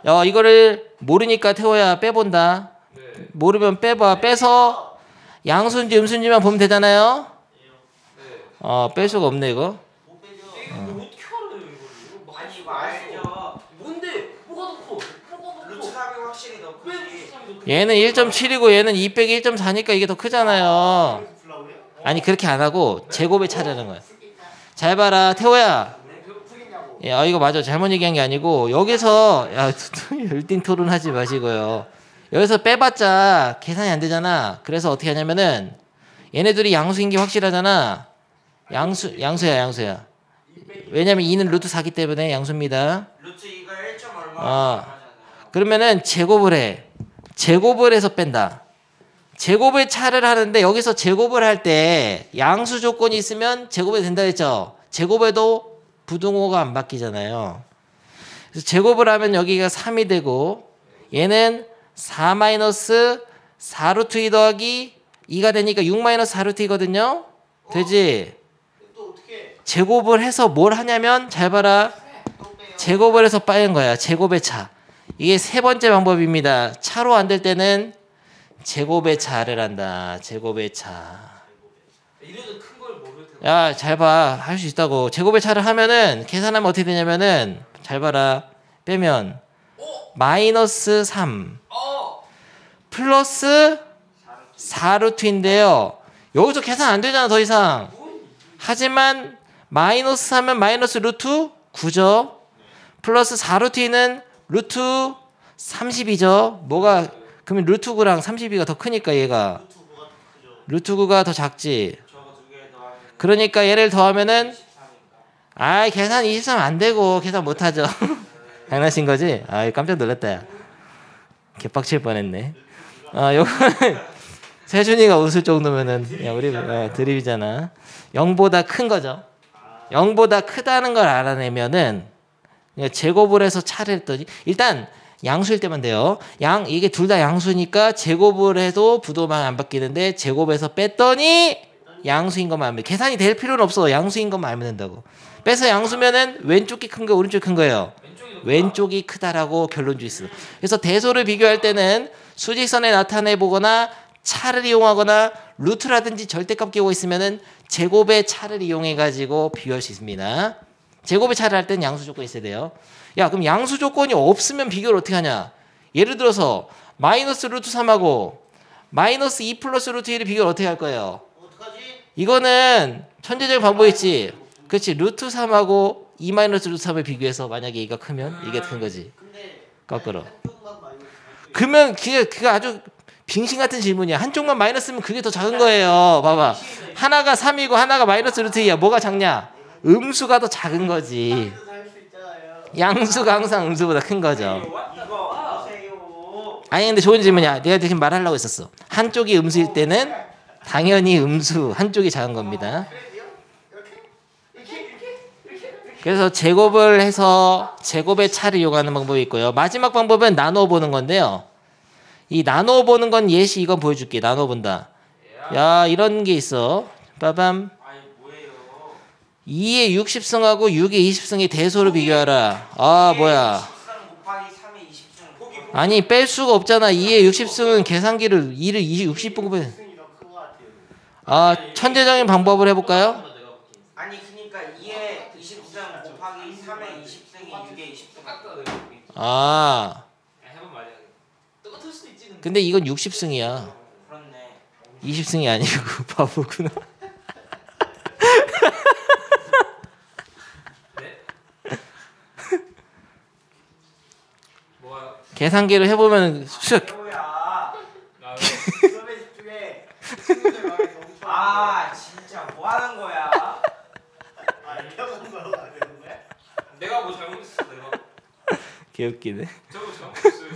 그래? 이거를 모르니까 태호야 빼본다. 네. 모르면 빼봐. 빼서 양수인지 음수인지만 보면 되잖아요. 네. 뺄 수가 없네 이거. 못 빼죠. 이거 뭐 어떻게 알아요 이거? 이거 아니 뭐 알수 말죠. 없어. 뭔데? 뭐가 더 커? 뭐가 더 루트 커? 3이 확실히 더 왜 크지. 루트 3이 더 커? 얘는 1.7이고 얘는 2 빼기 1.4니까 이게 더 크잖아요. 그래서 불러오래요? 아니 그렇게 안 하고 제곱의 차라는 거야. 잘 봐라 태호야. 배고프겠냐고. 이거 맞아. 잘못 얘기한 게 아니고 여기서 열띤 토론하지 마시고요. 여기서 빼봤자 계산이 안 되잖아. 그래서 어떻게 하냐면은 얘네들이 양수인 게 확실하잖아. 양수야. 왜냐면 2는 루트 4기 때문에 양수입니다. 루트 2가 1점 얼마 아. 얼마잖아요. 그러면은 제곱을 해. 제곱을 해서 뺀다. 제곱의 차를 하는데 여기서 제곱을 할 때 양수 조건이 있으면 제곱이 된다 했죠. 제곱에도 부등호가 안 바뀌잖아요. 그래서 제곱을 하면 여기가 3이 되고 얘는 4 마이너스 4루트 2 더하기 2가 되니까 6 마이너스 4루트 2거든요. 되지? 또 어떻게 제곱을 해서 뭘 하냐면 잘 봐라. 또 빼요? 제곱을 해서 빠는 거야. 제곱의 차. 이게 세 번째 방법입니다. 차로 안 될 때는 제곱의 차를 한다. 제곱의 차. 이래도 큰 걸 모를 텐데. 야, 잘 봐. 할 수 있다고. 제곱의 차를 하면은 계산하면 어떻게 되냐면은 잘 봐라. 빼면 마이너스 3 플러스 4루트인데요. 여기서 계산 안 되잖아. 더 이상. 하지만 마이너스 3은 마이너스 루트 9죠. 플러스 4루트2는 루트 30이죠. 뭐가 그러면 루트 9랑 32가 더 크니까 얘가 유튜브가 더 크죠. 루트 9가 더 작지. 저거 두 개 더하면 그러니까 얘를 더하면은 23인가? 계산 23 안 되고 계산 못 하죠. 장난친 거지? 깜짝 놀랐다. 야. 개빡칠 뻔했네. 요거는 세준이가 웃을 정도면은 야, 우리 드립이잖아. 0보다 큰 거죠. 0보다 크다는 걸 알아내면은 제곱을 해서 차를 했더니 일단 양수일 때만 돼요. 이게 둘 다 양수니까 제곱을 해도 부도만 안 바뀌는데 제곱해서 뺐더니 양수인 것만 알면 계산이 될 필요는 없어. 양수인 것만 알면 된다고. 빼서 양수면은 왼쪽이 큰 거 오른쪽이 큰 거예요. 왼쪽이 크다라고 결론 주있어. 그래서 대소를 비교할 때는 수직선에 나타내 보거나 차를 이용하거나 루트라든지 절대값 끼고 있으면은 제곱의 차를 이용해 가지고 비교할 수 있습니다. 제곱의 차를 할 때는 양수 조건이 있어야 돼요. 야, 그럼 양수 조건이 없으면 비교를 어떻게 하냐? 예를 들어서 마이너스 루트 3하고 마이너스 2 플러스 루트 1을 비교를 어떻게 할 거예요? 어떡하지? 이거는 천재적인 방법이 있지. 그렇지. 루트 3하고 2 마이너스 루트 3을 비교해서 만약에 이가 크면 이게 큰 거지. 근데 거꾸로. 한쪽만 마이너스 그러면 그게 아주 빙신 같은 질문이야. 한쪽만 마이너스면 그게 더 작은 거예요. 봐봐. 하나가 3이고 하나가 마이너스 루트 2야. 뭐가 작냐? 음수가 더 작은 거지. 살수 있잖아요. 양수가 항상 음수보다 큰 거죠. 이거 보세요. 아니 근데 좋은 질문이야. 내가 지금 말하려고 했었어. 한쪽이 음수일 때는 당연히 음수 한쪽이 작은 겁니다. 그래서 제곱을 해서 제곱의 차를 이용하는 방법이 있고요. 마지막 방법은 나누어 보는 건데요. 이 나누어 보는 건 예시 이건 보여줄게. 나누어 본다. 야 이런 게 있어. 빠밤. 아니 뭐예요? 2의 60승하고 6의 20승의 대소를 비교하라. 아 뭐야. 13 곱하기 3의 20승. 아니 뺄 수가 없잖아. 2의 60승은 계산기를 2를 60분급에. 승이 더 큰 것 같아요. 아 천재적인 방법을 해볼까요? 아니 그러니까 2의 20승 곱하기 3의 20승이 6의 20승. 아 해본 말이야. 똑같을 수도 있지. 근데. 근데 이건 60승이야. 그렇네. 20승이 아니고 바보구나. 뭐야? 계산기를 해보면 슉. 뭐야? 나 수업에 집중해. 친구들 말에 너무 좋아. 아 진짜 뭐 하는 거야? 이런 거로 안 되는 거야? 내가 뭐 잘못했어 내가. 개웃기네. 저거 잘못했어요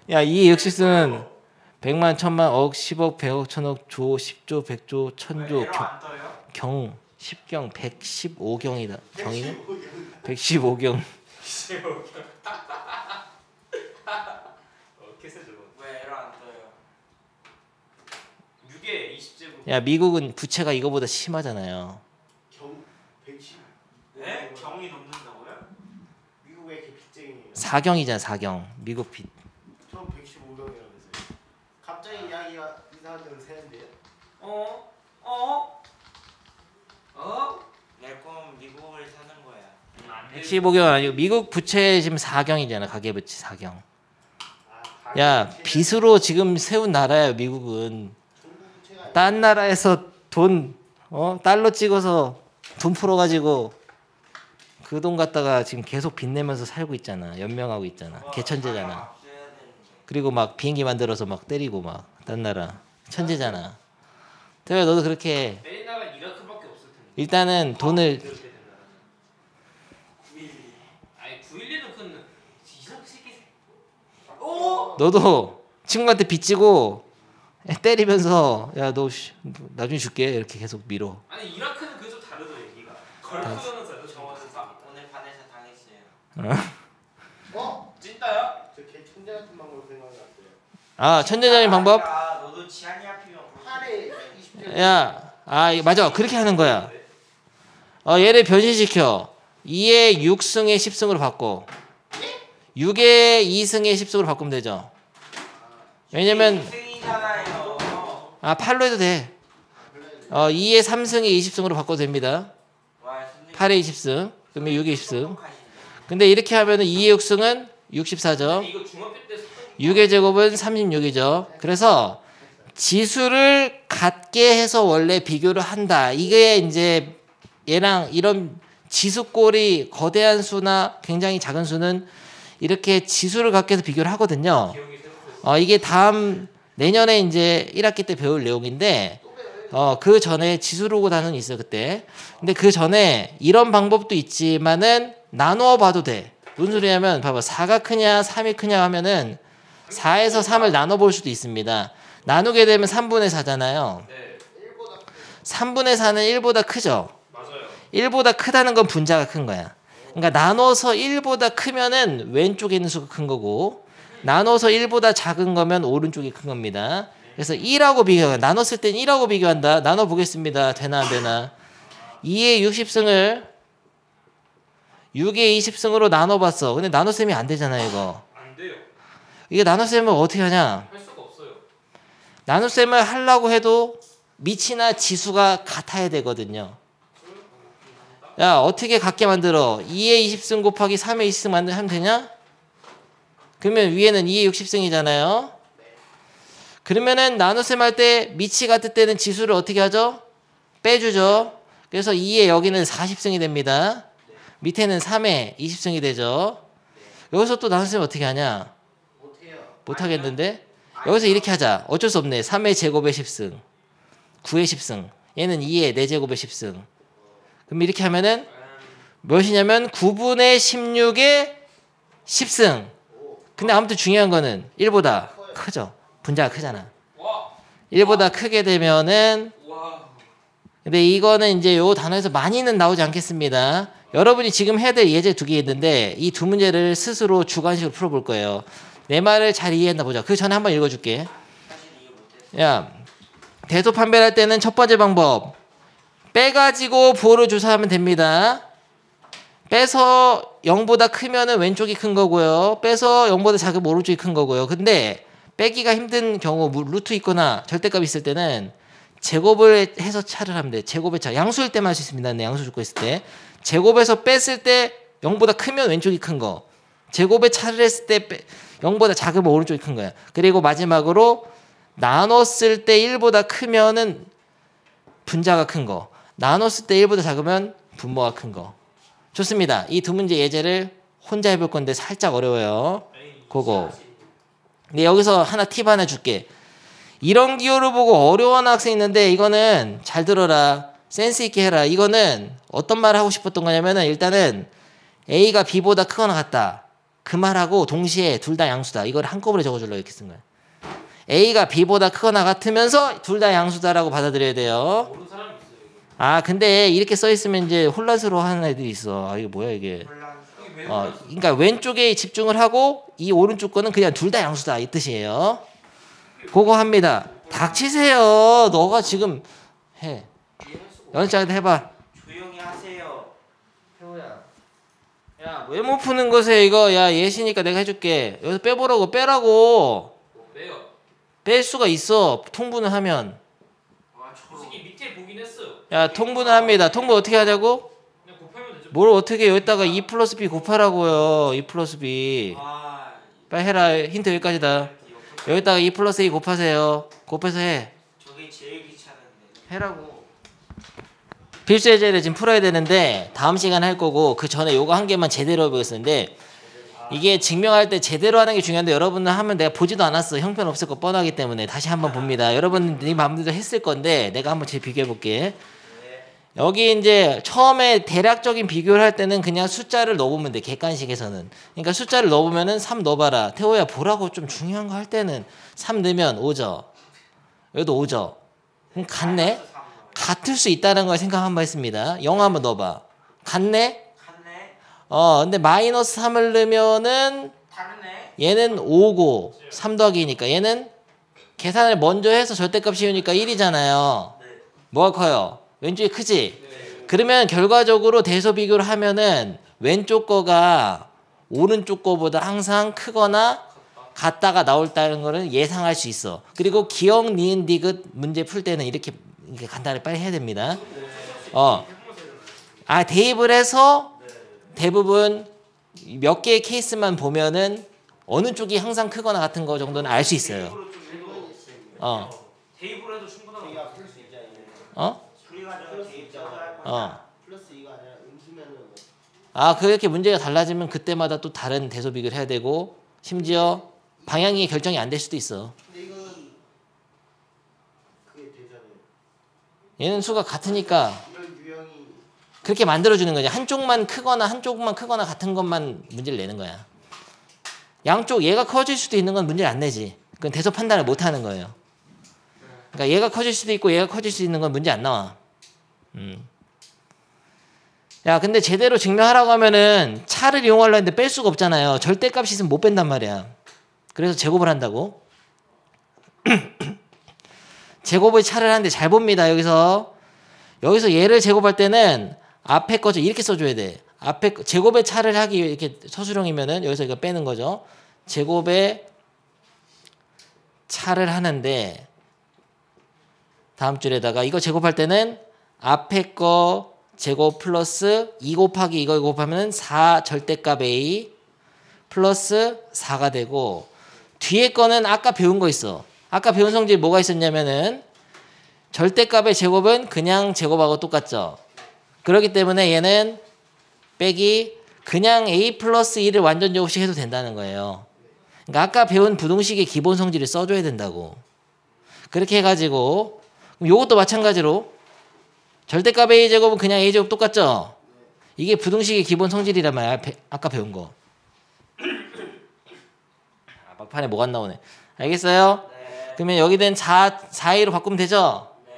저. 야 2의 60승은 100만, 1000만, 억, 10억, 100억, 1000억, 조, 10조, 100조, 1000조, 에러 안 떠요? 경, 10경, 115경이다. 경이네? 115경. 캐세 저거. 왜 에러 안 떠요? 6에 20제곱. 야 미국은 부채가 이거보다 심하잖아요. 경 110. 네? 경이 넘는다고요? 미국 왜 이렇게 빚쟁이에요? 4경이잖아 4경. 미국 빚. 처음 115명이라면서요. 갑자기 이야기가 이상한 데로 새는데요? 어? 어? 어? 내 꿈은 미국을 사는 거야. 안 돼. 115경 아니고 미국 부채 지금 4경이잖아. 가계부채 4경. 야 빚으로 지금 세운 나라야 미국은. 딴 나라에서 돈 달러 찍어서 돈 풀어가지고 그 돈 갖다가 지금 계속 빚내면서 살고 있잖아. 연명하고 있잖아. 개천재잖아. 없애야 되는데. 그리고 막 비행기 만들어서 막 때리고 막 딴 나라 천재잖아. 태호야 너도 그렇게 내린 나라 이라크밖에 없을 텐데. 일단은 돈을 이렇게 된 나라는. 아니 911은 큰 이상 새끼. 오? 너도 친구한테 빚지고 때리면서 야 너 나중에 줄게 이렇게 계속 밀어. 아니 이라크는 그좀 다르죠 얘기가. 걸프는 저도 정원은 오늘 반에서 당했어요. 찐따야? 저개 천재 같은 방법 생각났어요. 아 천재적인 방법. 아 너도 지한이 앞이면 8에 20점. 야, 맞아. 그렇게 하는 거야. 얘를 변신시켜. 2의 6승의 10승으로 바꿔. 6의 2승의 10승으로 바꾸면 되죠. 왜냐면 2승이잖아요. 8로 해도 돼. 2의 3승의 20승으로 바꿔도 됩니다. 와 선생님 8의 20승. 그러면 6의 20승. 똑똑하시네. 근데 이렇게 하면은 2의 6승은 64죠. 이거 중학교 때 6의 제곱은 36이죠. 그래서 지수를 같게 해서 원래 비교를 한다. 이게 이제 얘랑 이런 지수꼴이 거대한 수나 굉장히 작은 수는 이렇게 지수를 갖게 해서 비교를 하거든요. 기억이 새롭고 이게 다음 내년에 이제 1학기 때 배울 내용인데 그 전에 지수로고 단원이 있어요 그때. 근데 그 전에 이런 방법도 있지만은 나누어 봐도 돼. 무슨 소리냐면 봐봐 4가 크냐 3이 크냐 하면은 4에서 3을 나눠 볼 수도 있습니다. 나누게 되면 3분의 4잖아요. 네 3분의 4는 1보다 크죠. 맞아요. 1보다 크다는 건 분자가 큰 거야. 그러니까 나눠서 1보다 크면은 왼쪽에 있는 수가 큰 거고 나눠서 1보다 작은 거면 오른쪽이 큰 겁니다. 그래서 1하고 비교해. 나눴을 땐 1하고 비교한다. 나눠 보겠습니다. 되나 안 되나. 2의 60승을 6의 20승으로 나눠봤어. 근데 나눗셈이 안 되잖아 이거. 안 돼요. 이게 나눗셈을 어떻게 하냐. 할 수가 없어요. 나눗셈을 하려고 해도 밑이나 지수가 같아야 되거든요. 야 어떻게 같게 만들어? 2의 20승 곱하기 3의 20승 하면 되냐? 그러면 위에는 2의 60승이잖아요. 그러면은 나눗셈 할 때 밑이 같을 때는 지수를 어떻게 하죠? 빼주죠. 그래서 2의 여기는 40승이 됩니다. 밑에는 3의 20승이 되죠. 여기서 또 나눗셈 어떻게 하냐? 못해요. 못하겠는데? 여기서 이렇게 하자. 어쩔 수 없네. 3의 제곱의 10승. 9의 10승. 얘는 2의 4제곱의 10승. 그럼 이렇게 하면은 몇이냐면 9분의 16의 10승. 근데 아무튼 중요한 거는 1보다 크죠. 분자가 크잖아. 와. 1보다 크게 되면은 와. 근데 이거는 이제 요 단어에서 많이는 나오지 않겠습니다. 여러분이 지금 해야 될 예제 2개 있는데 이 두 문제를 스스로 주관식으로 풀어볼 거예요. 내 말을 잘 이해했나 보자. 그 전에 한번 읽어줄게. 야, 대소 판별할 때는 첫 번째 방법 빼가지고 부호를 조사하면 됩니다. 빼서 0보다 크면은 왼쪽이 큰 거고요. 빼서 0보다 작으면 오른쪽이 큰 거고요. 근데 빼기가 힘든 경우 루트 있거나 절대값 있을 때는 제곱을 해서 차를 하면 돼. 제곱의 차. 양수일 때만 할 수 있습니다. 네, 양수 줄 거 있을 때. 제곱에서 뺐을 때 0보다 크면 왼쪽이 큰 거. 제곱의 차를 했을 때 0보다 작으면 오른쪽이 큰 거야. 그리고 마지막으로 나눴을 때 1보다 크면은 분자가 큰 거. 나눴을 때 1보다 작으면 분모가 큰 거. 좋습니다. 이 두 문제 예제를 혼자 해볼 건데 살짝 어려워요. 그거. 근데 여기서 팁 하나 줄게. 이런 기호를 보고 어려워하는 학생이 있는데 이거는 잘 들어라. 센스 있게 해라. 이거는 어떤 말을 하고 싶었던 거냐면은 일단은 A가 B보다 크거나 같다. 그 말하고 동시에 둘 다 양수다. 이걸 한꺼번에 적어주려고 이렇게 쓴 거야. A가 B보다 크거나 같으면서 둘 다 양수다라고 받아들여야 돼요. 모르는 사람이 있어요. 이거. 아 근데 이렇게 써 있으면 이제 혼란스러워하는 애들이 있어. 아 이게 뭐야 이게. 이게 왜 그러니까 왼쪽에 집중을 하고 이 오른쪽 거는 그냥 둘 다 양수다 이 뜻이에요. 그거 합니다. 닥치세요. 너가 지금 해. 연습장에도 해봐. 조용히 하세요. 태호야. 야, 왜 못 푸는 거세요 이거? 야, 예시니까 내가 해줄게. 여기서 빼보라고 빼라고. 뭐 빼요? 뺄 수가 있어. 통분을 하면. 아, 솔직히 밑에 보긴 했어요. 야, 통분을 합니다. 통분 어떻게 하자고? 그냥 곱하면 되죠. 뭘 어떻게 여기다가 2 플러스 B 곱하라고요. 2 플러스 B. 아, 빨리 해라. 힌트 여기까지다. 여기다가 2 플러스 A 곱하세요. 곱해서 해. 저게 제일 귀찮은데. 해라고. 필수 예제를 지금 풀어야 되는데 다음 시간에 할 거고 그 전에 요거 한 개만 제대로 해보겠는데 이게 증명할 때 제대로 하는 게 중요한데 여러분들 하면 내가 보지도 않았어. 형편없을 거 뻔하기 때문에 다시 한번 봅니다. 여러분들이 마음대로 했을 건데 내가 한번 비교해 볼게. 여기 이제 처음에 대략적인 비교를 할 때는 그냥 숫자를 넣어보면 돼. 객관식에서는. 그러니까 숫자를 넣어보면은 3 넣어봐라. 태호야 보라고. 좀 중요한 거 할 때는 3 넣으면 5죠. 여기도 5죠. 그럼 같네? 같을 수 있다는 걸 생각 한번 했습니다. 0 한번 넣어봐. 같네? 갔네. 근데 마이너스 3을 넣으면은 다르네. 얘는 5고 3 더하기니까 얘는 계산을 먼저 해서 절대값 씌우니까 1이잖아요. 네. 뭐가 커요? 왼쪽이 크지? 네. 그러면 결과적으로 대소 비교를 하면은 왼쪽 거가 오른쪽 거보다 항상 크거나 같다가 나올다는 거는 예상할 수 있어. 그리고 기억, 니은, 디귿 문제 풀 때는 이렇게 간단히 빨리 해야 됩니다. 대입을 해서 대부분 몇 개의 케이스만 보면은 어느 쪽이 항상 크거나 같은 거 정도는 알 수 있어요. 대입으로 해도 충분하고. 풀이가지고 대입적으로 할 거야. 플러스 2가 아니라 음수면은 그렇게 문제가 달라지면 그때마다 또 다른 대소 비교를 해야 되고 심지어 방향이 결정이 안 될 수도 있어. 근데 이거는 그게 되잖아요. 얘는 수가 같으니까 이런 유형이 그렇게 만들어주는 거지. 한쪽만 크거나 같은 것만 문제를 내는 거야. 양쪽 얘가 커질 수도 있는 건 문제를 안 내지. 그건 대소 판단을 못 하는 거예요. 그러니까 얘가 커질 수도 있고 얘가 커질 수 있는 건 문제 안 나와. 야, 근데 제대로 증명하라고 하면은 차를 이용하려 했는데 뺄 수가 없잖아요. 절대값이 있으면 못 뺀단 말이야. 그래서 제곱을 한다고. 제곱의 차를 하는데 잘 봅니다. 여기서 얘를 제곱할 때는 앞에 거죠. 이렇게 써줘야 돼. 앞에 제곱의 차를 하기 이렇게 서술형이면은 여기서 이거 빼는 거죠. 제곱의 차를 하는데 다음 줄에다가 이거 제곱할 때는 앞에 거 제곱 플러스 2 곱하기 이거 곱하면 4 절대값 A 플러스 4가 되고 뒤에 거는 아까 배운 거 있어. 아까 배운 성질이 뭐가 있었냐면은 절대값의 제곱은 그냥 제곱하고 똑같죠. 그렇기 때문에 얘는 빼기 그냥 A 플러스 2를 완전 제곱식 해도 된다는 거예요. 그러니까 아까 배운 부등식의 기본 성질을 써줘야 된다고. 그렇게 해가지고 요것도 마찬가지로 절대값 a제곱은 그냥 a제곱 똑같죠? 이게 부등식의 기본 성질이란 말이야. 아까 배운 거. 막판에 뭐가 안 나오네. 알겠어요? 네. 그러면 여기는 4a로 바꾸면 되죠? 네.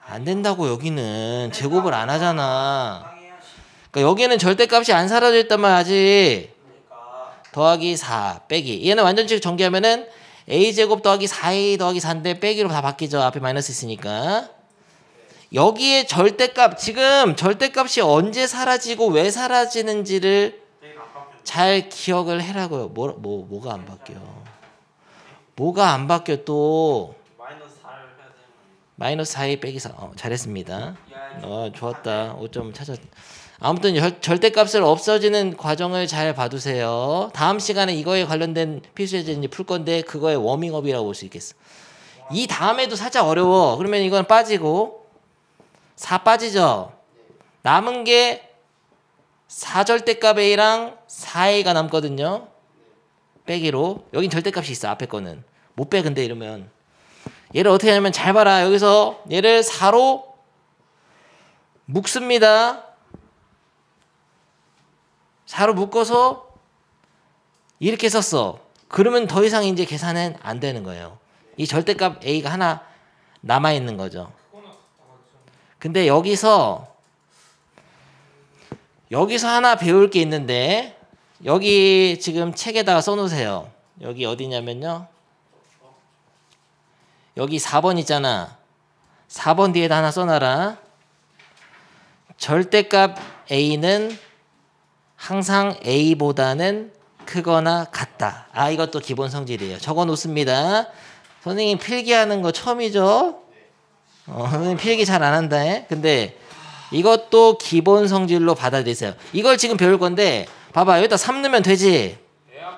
안 된다고. 여기는 제곱을 안 하잖아. 당해야지. 그러니까 여기는 절대값이 안 사라져 있단 말 아직. 그러니까 더하기 4 빼기. 얘는 완전식 전개하면은 a제곱 더하기 4a 더하기 4인데 빼기로 다 바뀌죠. 앞에 마이너스 있으니까. 여기에 절대값, 지금 절대값이 언제 사라지고 왜 사라지는지를 잘 기억을 해라고요. 뭐가 안 바뀌어? 뭐가 안 바뀌어 또? 마이너스 4를 해야 되는 거 마이너스 4a 빼기 4. 잘했습니다. 야, 좋았다. 5점 찾았. 아무튼 절대값을 없어지는 과정을 잘 봐두세요. 다음 시간에 이거에 관련된 필수예제 이제 풀 건데 그거의 워밍업이라고 볼 수 있겠어. 이 다음에도 살짝 어려워. 그러면 이건 빠지고 4 빠지죠. 남은 게 4절대값 a랑 4a가 남거든요. 빼기로. 여긴 절대값이 있어. 앞에 거는. 못 빼 근데 이러면. 얘를 어떻게 하냐면 잘 봐라. 여기서 얘를 4로 묶습니다. 4로 묶어서 이렇게 썼어. 그러면 더 이상 이제 계산은 안 되는 거예요. 이 절대값 a가 하나 남아있는 거죠. 근데 여기서 하나 배울 게 있는데 여기 지금 책에다가 써놓으세요. 여기 어디냐면요. 여기 4번 있잖아. 4번 뒤에다 하나 써놔라. 절대값 a는 항상 a보다는 크거나 같다. 이것도 기본 성질이에요. 적어 놓습니다. 선생님 필기하는 거 처음이죠? 선생님 필기 잘 안 한다. 근데 이것도 기본 성질로 받아들이세요. 이걸 지금 배울 건데 봐봐. 여기다 3 넣으면 되지.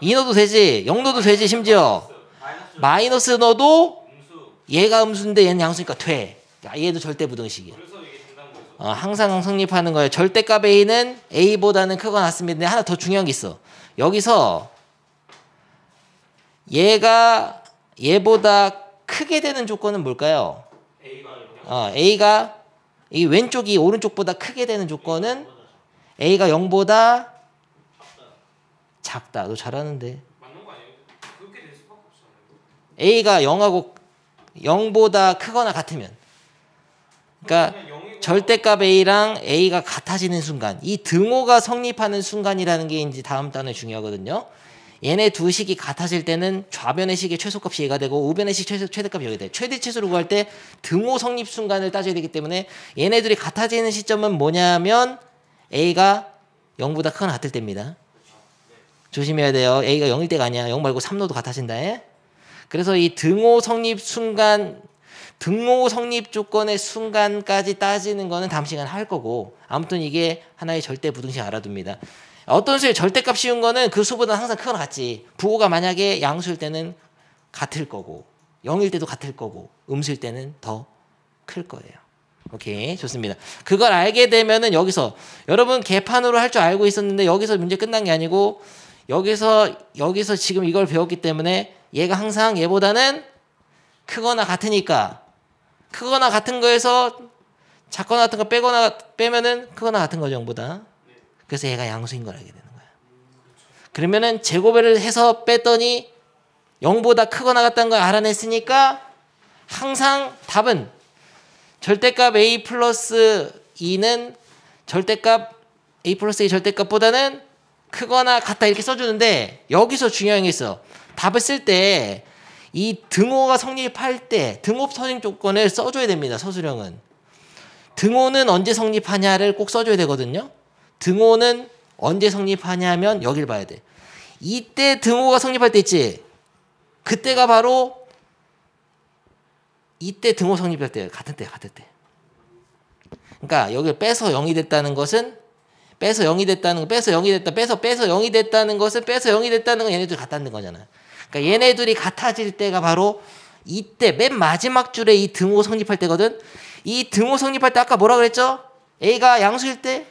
2 넣어도 되지. 0 넣어도 되지. 심지어 마이너스 넣어도 얘가 음수인데 얘는 양수니까 돼. 얘도 절대 부등식이야. 항상 성립하는 거예요. 절대값 a는 a보다는 크거나 같습니다. 근데 하나 더 중요한 게 있어. 여기서 얘가 얘보다 크게 되는 조건은 뭘까요? a가 이 왼쪽이 오른쪽보다 크게 되는 조건은 a가 0보다 작다. 너 잘하는데. 맞는 거 아니에요? 그렇게 될 수밖에 없잖아요. a가 0하고 0보다 크거나 같으면. 그러니까 절대값 a랑 a가 같아지는 순간, 이 등호가 성립하는 순간이라는 게 이제 다음 단에 중요하거든요. 얘네 두 식이 같아질 때는 좌변의 식의 최소값이 얘가 되고 우변의 식 최대값이 여기 돼. 최대 최소를 구할 때 등호 성립 순간을 따져야 되기 때문에 얘네들이 같아지는 시점은 뭐냐면 a가 0보다 크거나 같을 때입니다. 조심해야 돼요. a가 0일 때가 아니야. 0 말고 3 넣어도 같아진다. 그래서 이 등호 성립 순간, 등호 성립 조건의 순간까지 따지는 거는 다음 시간에 할 거고, 아무튼 이게 하나의 절대 부등식 알아둡니다. 어떤 수의 절대값 씌운 거는 그 수보다 항상 크거나 같지. 부호가 만약에 양수일 때는 같을 거고 0일 때도 같을 거고 음수일 때는 더 클 거예요. 오케이, 좋습니다. 그걸 알게 되면은 여기서 여러분 개판으로 할 줄 알고 있었는데 여기서 문제 끝난 게 아니고 여기서 지금 이걸 배웠기 때문에 얘가 항상 얘보다는 크거나 같으니까 크거나 같은 거에서 작거나 같은 거 빼면은 크거나 같은 거죠, 0보다. 그래서 얘가 양수인 걸 알게 되는 거야. 그러면은 제곱을 해서 뺐더니 0보다 크거나 같다는 걸 알아냈으니까 항상 답은 절대값 a 플러스 2는 절대값 a 플러스 2 절대값보다는 크거나 같다 이렇게 써주는데 여기서 중요한 게 있어. 답을 쓸 때 이 등호가 성립할 때 등호 성립 조건을 써줘야 됩니다. 서술형은. 등호는 언제 성립하냐를 꼭 써줘야 되거든요. 등호는 언제 성립하냐면 여길 봐야 돼. 이때 등호가 성립할 때 있지. 그때가 바로 이때 등호 성립할 때 같은 때. 그러니까 여기를 빼서 0이 됐다는 것은 빼서 0이 됐다는 건 얘네들 같다는 거잖아. 그러니까 얘네들이 같아질 때가 바로 이때 맨 마지막 줄에 이 등호 성립할 때거든. 이 등호 성립할 때 아까 뭐라 그랬죠? a가 양수일 때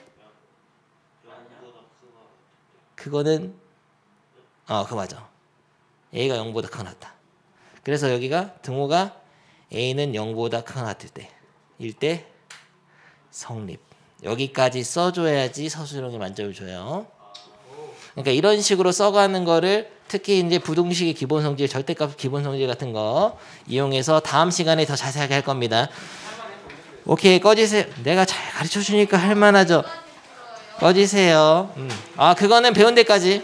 그거는 그거 맞아. A가 0보다 크거나 같다. 그래서 여기가 등호가 A는 0보다 크거나 같을 때 일 때 성립. 여기까지 써줘야지 서술형이 만점을 줘요. 그러니까 이런 식으로 써가는 거를 특히 이제 부등식의 기본 성질, 절대값 기본 성질 같은 거 이용해서 다음 시간에 더 자세하게 할 겁니다. 오케이, 꺼지세요. 내가 잘 가르쳐 주니까 할 만하죠. 꺼지세요. 그거는 배운 데까지.